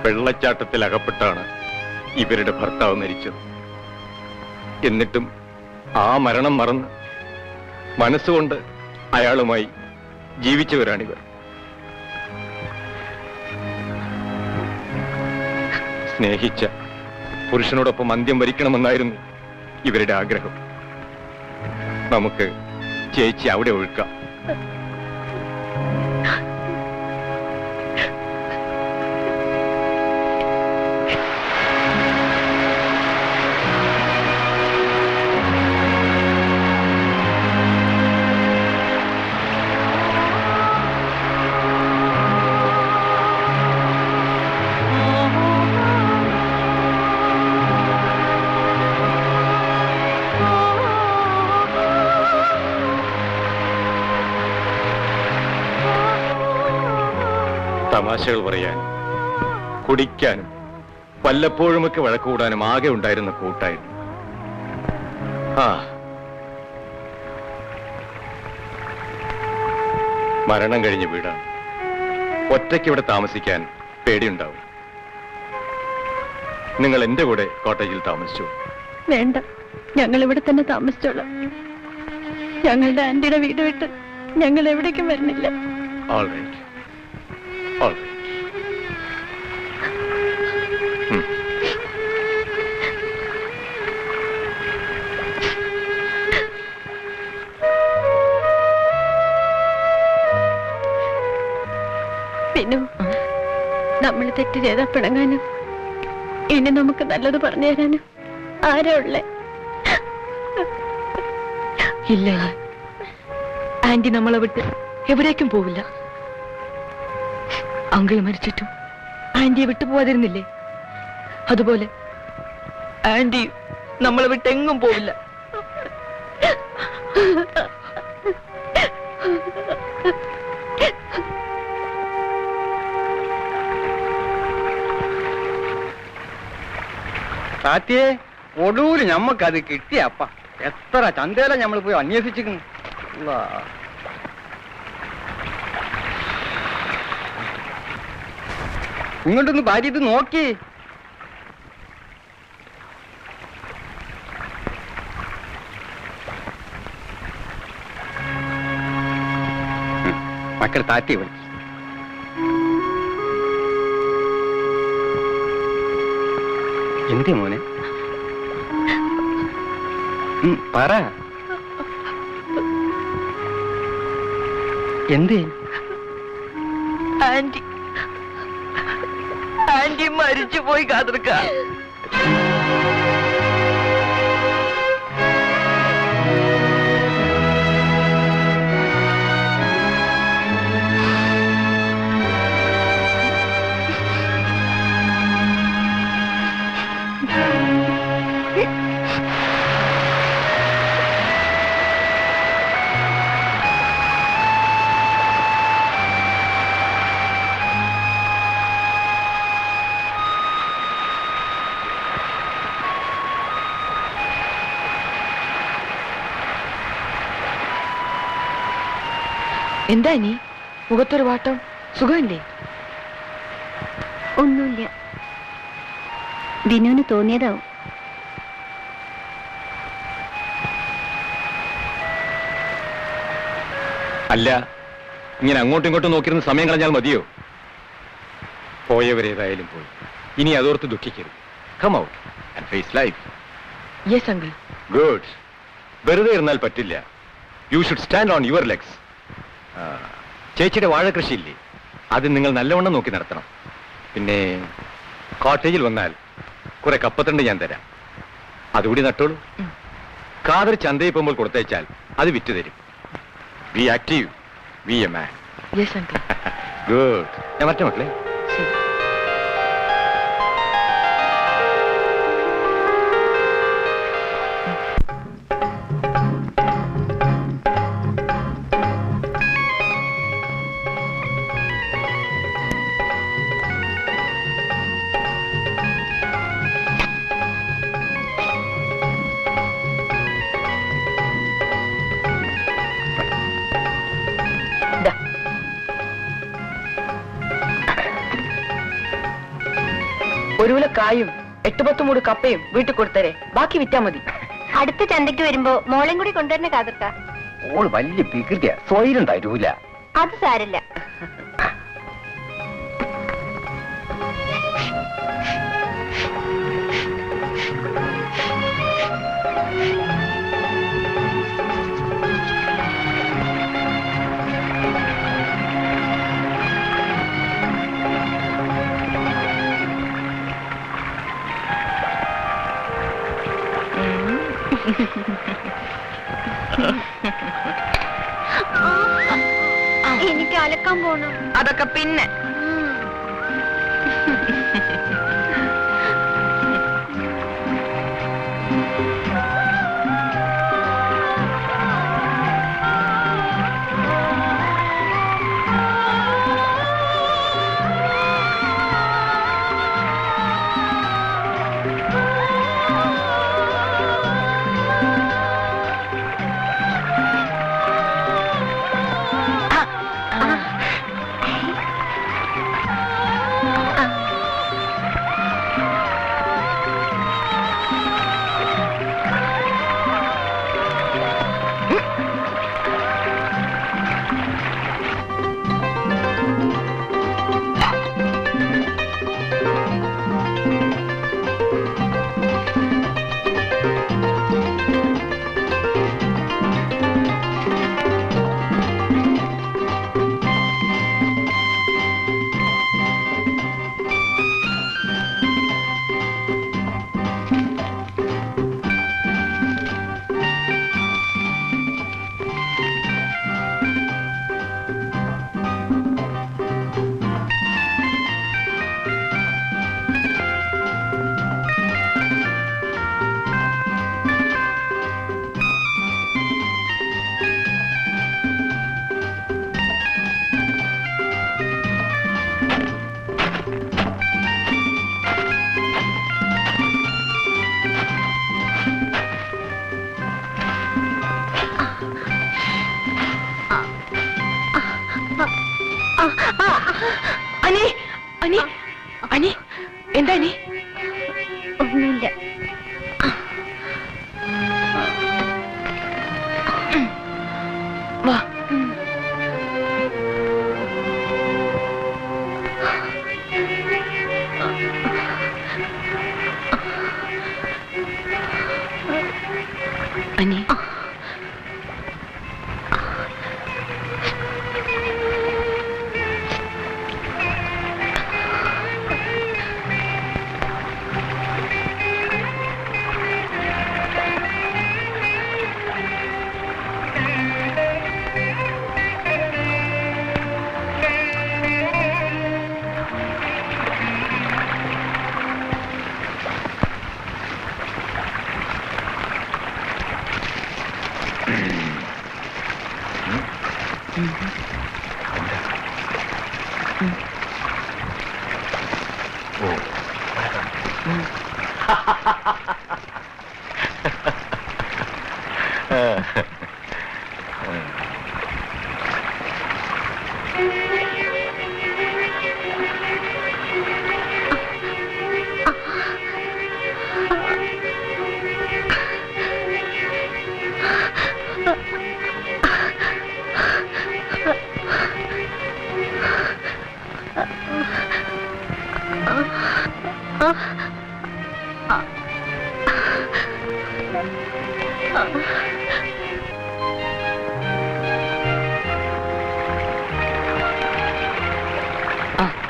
വെള്ളച്ചാട്ടത്തിൽ അകപ്പെട്ടാണ് ഇവരുടെ ഭർത്താവ് മരിച്ചത്. എന്നിട്ടും ആ മരണം മറന്ന് മനസ്സുകൊണ്ട് അയാളുമായി ജീവിച്ചവരാണിവർ. സ്നേഹിച്ച പുരുഷനോടൊപ്പം അന്ത്യം വരിക്കണമെന്നായിരുന്നു ഇവരുടെ ആഗ്രഹം. നമുക്ക് ചേച്ചി അവിടെ ഒഴുക്കാം. തമാശകൾ പറയാനും കുടിക്കാനും വല്ലപ്പോഴുമൊക്കെ വഴക്കുകൂടാനും ആകെ ഉണ്ടായിരുന്ന കൂട്ടായിരുന്നു. മരണം കഴിഞ്ഞ് വീടാണ്. ഒറ്റയ്ക്ക് ഇവിടെ താമസിക്കാൻ പേടിയുണ്ടാവും. നിങ്ങൾ എന്റെ കൂടെ കോട്ടേജിൽ താമസിച്ചു.
വേണ്ട, ഞങ്ങൾ ഇവിടെ തന്നെ താമസിച്ചോളാം.
ഞങ്ങളുടെ ആന്റിയുടെ വീട് വിട്ട് ഞങ്ങൾ എവിടേക്കും വരുന്നില്ല.
All right. All right.
Vinu, നമ്മൾ തെറ്റ് ചെയ്താൽ പിണങ്ങാനും ഇനി നമുക്ക് നല്ലത് പറഞ്ഞു തരാനും ആരാ ഉള്ളേ?
ഇല്ല, ആന്റി നമ്മളെ വിട്ട് എവിടേക്കും പോവില്ല. അങ്കിൾ മരിച്ചിട്ടും ആന്റിയെ വിട്ടു പോവാതിരുന്നില്ലേ? അതുപോലെ ആന്റി നമ്മളെ വിട്ട് എങ്ങും പോവില്ല.
താത്തിയെ ഒടൂര് ഞമ്മക്കത് കിട്ടിയപ്പ എത്ര ചന്തയില നമ്മൾ പോയി അന്വേഷിച്ചിരിക്കുന്നു. ഇങ്ങോട്ടൊന്ന് ഭാര്യ ഇത് നോക്കി. മക്കൾ താത്തിയെ വിളിച്ചു. എന്തേ മോനെ? പറ, എന്തേ?
ആന്റി മരിച്ചു പോയി കാതർക്ക. എന്താ നീ മുഖത്തൊരു വാട്ടം? സുഖമില്ലേ?
ഒന്നുമില്ല, ബിനുവിന് തോന്നിയതാവും.
അല്ല, ഇങ്ങനെ അങ്ങോട്ടും ഇങ്ങോട്ടും നോക്കിയിരുന്ന സമയം കളഞ്ഞാൽ മതിയോ? പോയവരേതായാലും പോയി. ഇനി അതോർത്ത് ദുഃഖിക്കരുത്. Come out and face life.
Yes uncle.
Good. വെറുതെ ഇരുന്നാൽ പറ്റില്ല. You should stand on your legs. ചേച്ചിയുടെ വാഴ കൃഷിയില്ലേ, അത് നിങ്ങൾ നല്ലവണ്ണം നോക്കി നടത്തണം. പിന്നെ കോട്ടേജിൽ വന്നാൽ കുറെ കപ്പത്തണ്ട് ഞാൻ തരാം, അതുകൂടി നട്ടോളൂ. കാതർ ചന്തയിൽ പോകുമ്പോൾ കൊടുത്തയച്ചാൽ അത് വിറ്റ് തരും. B active, B a man.
Yes uncle.
Good. ഞാൻ മറ്റേ മക്കളെ.
ഒരു കിലോ കായും 8-10 മൂട് കപ്പയും വീട്ടിൽ കൊടുത്തരേ, ബാക്കി വിറ്റാ മതി.
അടുത്ത ചന്തയ്ക്ക് വരുമ്പോ മോളെയും കൂടി കൊണ്ടുവരണ കാതർക്ക.
ഓള് വലിയ വികൃതിയാ, സ്വൈരം തരൂല.
അത് സാരില്ല. എനിക്ക് അലക്കാൻ പോണം.
അതൊക്കെ പിന്നെ.
അനി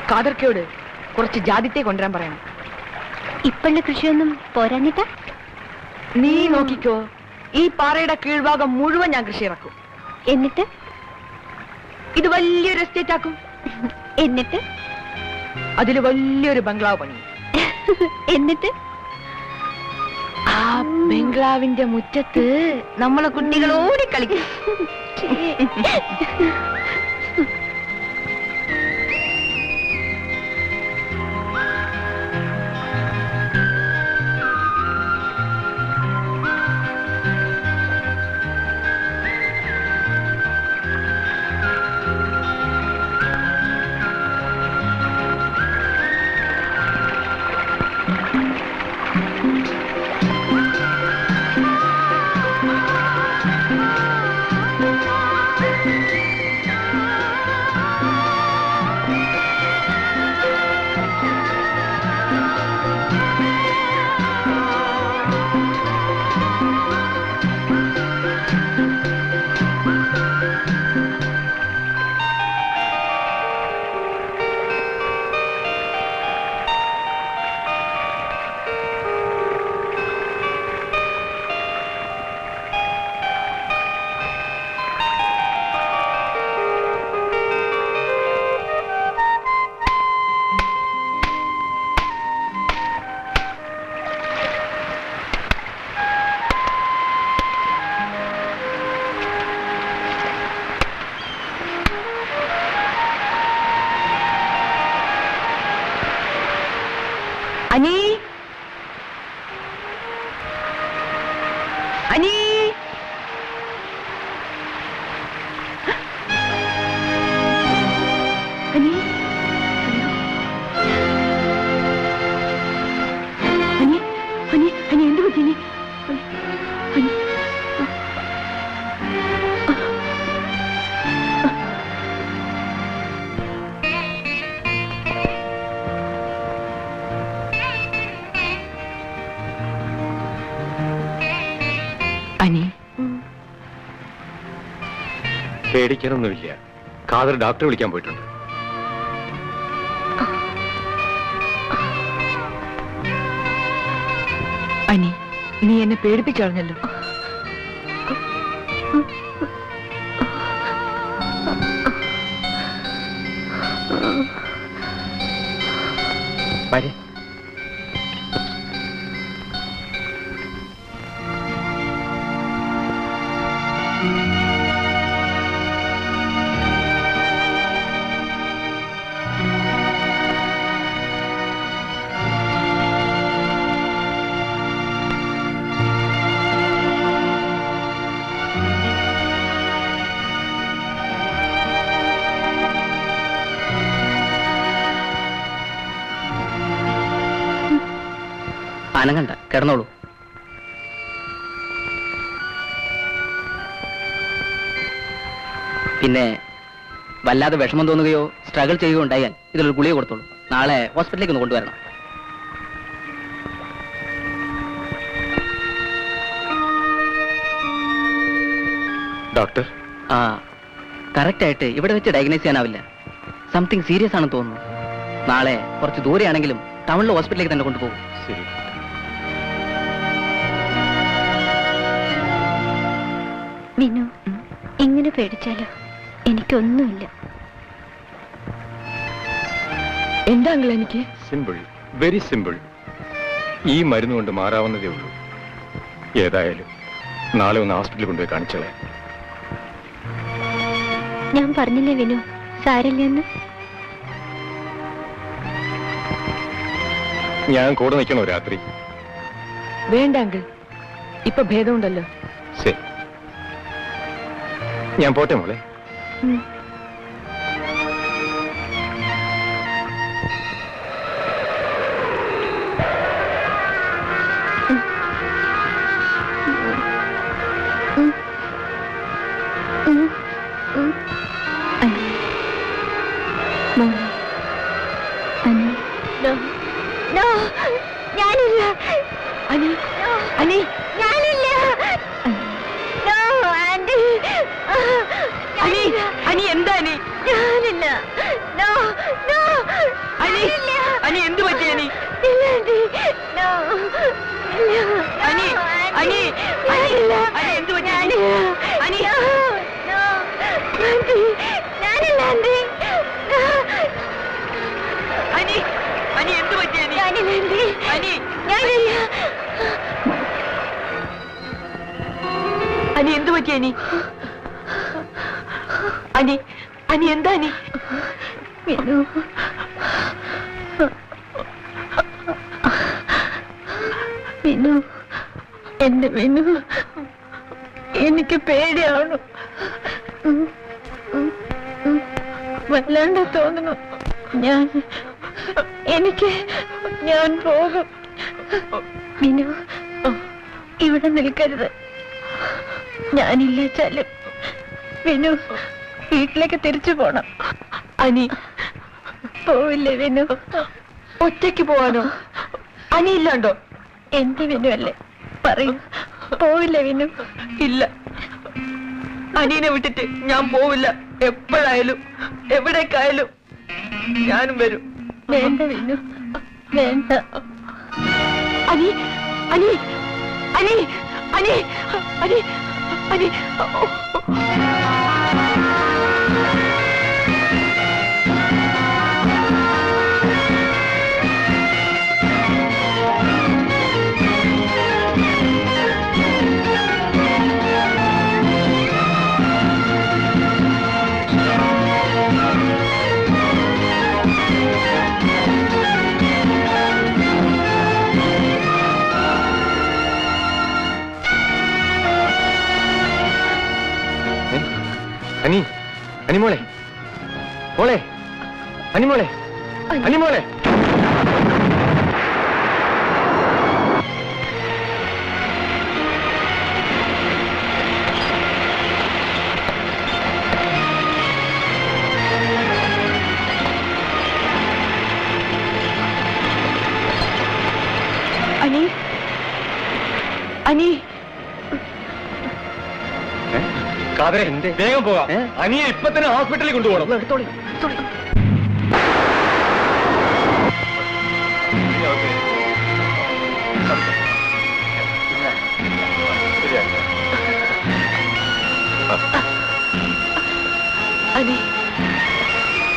കാതർക്കയോട് കുറച്ച് ജാതിത്തെ കൊണ്ടുവരാൻ പറയണം.
ഇപ്പള്ള കൃഷിയൊന്നും പോരാഞ്ഞിട്ടാ?
നീ നോക്കിക്കോ, ഈ പാറയുടെ കീഴ്ഭാഗം മുഴുവൻ ഞാൻ കൃഷി ഇറക്കും.
എന്നിട്ട്
ഇത് വലിയൊരു എസ്റ്റേറ്റ് ആക്കും.
എന്നിട്ട്
അതില് വലിയൊരു ബംഗ്ലാവ് പണി.
എന്നിട്ട്
ആ ബംഗ്ലാവിന്റെ മുറ്റത്ത് നമ്മളെ കുട്ടികൾ ഓടിക്കളിക്കും. അനി അനി അനി അനി അനി അനി എന്ത് പറ്റി? അനി അനി
പേടിക്കാനൊന്നുമില്ല. ഖാദർ ഡോക്ടറെ വിളിക്കാൻ പോയിട്ടുണ്ട്.
അനി, നീ എന്നെ പേടിപ്പിച്ചറിഞ്ഞല്ലോ.
വരെ
അനങ്ങണ്ട, കിടന്നോളൂ. പിന്നെ വല്ലാതെ വിഷമം തോന്നുകയോ സ്ട്രഗിൾ ചെയ്യുകയോ ഉണ്ടായാൽ ഇതിലൊരു ഗുളിക കൊടുത്തോളൂ. നാളെ ഹോസ്പിറ്റലിലേക്ക് ഒന്ന് കൊണ്ടുവരണം.
ഡോക്ടർ
ആ കറക്റ്റ് ആയിട്ട് ഇവിടെ വെച്ച് ഡയഗ്നൈസ് ചെയ്യാനാവില്ല. സംതിങ് സീരിയസ് ആണെന്ന് തോന്നുന്നു. നാളെ കുറച്ച് ദൂരെയാണെങ്കിലും ടൗണിലെ ഹോസ്പിറ്റലിലേക്ക് തന്നെ കൊണ്ടുപോകും.
ശരി.
വിനു, ഇങ്ങനെ പേടിച്ചാലോ? എനിക്കൊന്നുമില്ല.
എന്താ അങ്കിൾ എനിക്ക്?
Simple, very simple. ഈ മരുന്ന് കൊണ്ട് മാറാവുന്നതേ ഉള്ളൂ. ഏതായാലും നാളെ ഒന്ന് ഹോസ്പിറ്റലിൽ കൊണ്ടുപോയി കാണിച്ചോളെ.
ഞാൻ പറഞ്ഞില്ലേ വിനു, സാരമില്ലെന്ന്.
ഞാൻ കൂടെ നിൽക്കണോ രാത്രി?
വേണ്ട അങ്കിൾ, ഇപ്പൊ ഭേദമുണ്ടല്ലോ.
ശരി, ഞാൻ പോട്ടെ മോളെ.
ഞാനില്ല
അനി, അനി,
ഞാനില്ല. ആന്റി,
അനി, അനി എന്താ അനി?
ഞാനില്ല.
അനി, അനി എന്ത് പറ്റി അനി? അനി, അനി, അനി, അനി എന്ത് പറ്റി അനി? അനി,
ഞാനില്ല ആന്റി.
അനി, അനി എന്ത് പറ്റി അനി?
ഞാനില്ല ആന്റി.
അനി,
ഞാനില്ല.
അനി എന്ത് പറ്റി അനി? അനി, അനി എന്താ അനി?
വിനു, വിനു, എന്റെ വിനു, എനിക്ക് പേടിയാണ്. വല്ലാണ്ട് തോന്നുന്നു. ഞാൻ പോകും. വിനു, ഇവിടെ നിൽക്കരുത്. ഞാനില്ലാച്ചാലും വിനു വീട്ടിലേക്ക് തിരിച്ചു പോണം.
അനി
പോവില്ലേ വിനു?
ഒറ്റയ്ക്ക് പോവാനോ? അനി ഇല്ലാണ്ടോ?
എന്റെ വിനു അല്ലേ, പറയൂ. പോവില്ലേ വിനു?
ഇല്ല, അനിയനെ വിട്ടിട്ട് ഞാൻ പോവില്ല. എപ്പോഴായാലും എവിടേക്കായാലും ഞാനും വരും.
വേണ്ട വിനു, വേണ്ട.
അനി, അനി, അനി, അനി, അനി, അനി.
അനി, അനിമോളെ, മോളെ, അനിമോളെ, അനിമോളെ.
അനി, അനി,
കാതരെ, വേഗം പോകാം. അനിയെ ഇപ്പൊ തന്നെ ഹോസ്പിറ്റലിൽ കൊണ്ടുപോകണം.
എടുത്തോളി.
അനി,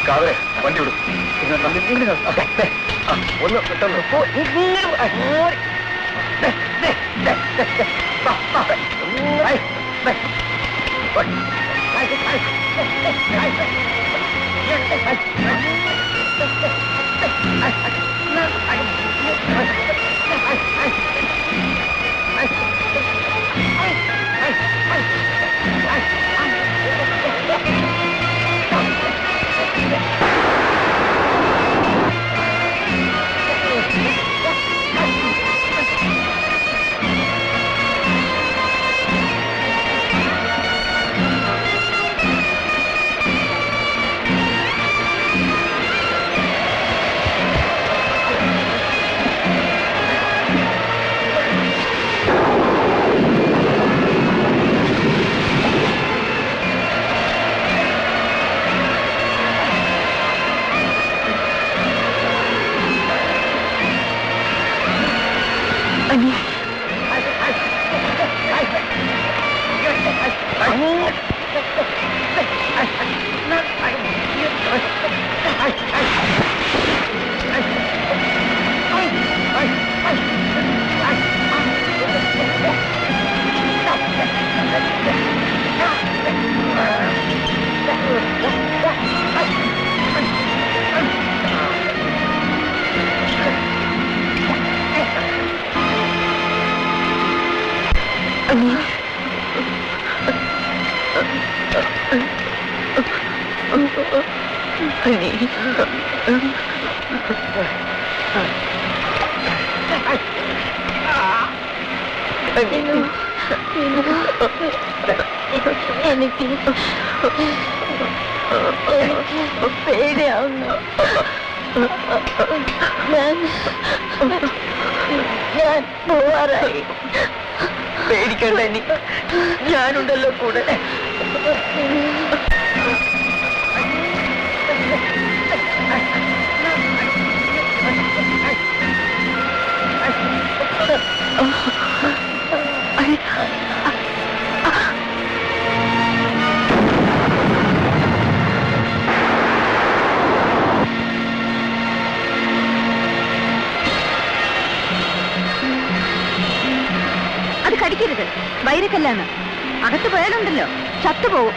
കാതരെ, വണ്ടി വിടും. ഒന്ന് പെട്ടെന്ന്
എനിക്ക് പേടിയാവുന്നു. ഞാൻ പോവാറായി. പേടിക്കണ്ട, ഇനി ഞാനുണ്ടല്ലോ കൂടെ.
അത് കടിക്കരുത്, വൈരക്കല്ലാണ്. അകത്ത് പോയാലുണ്ടല്ലോ ചത്തുപോകും.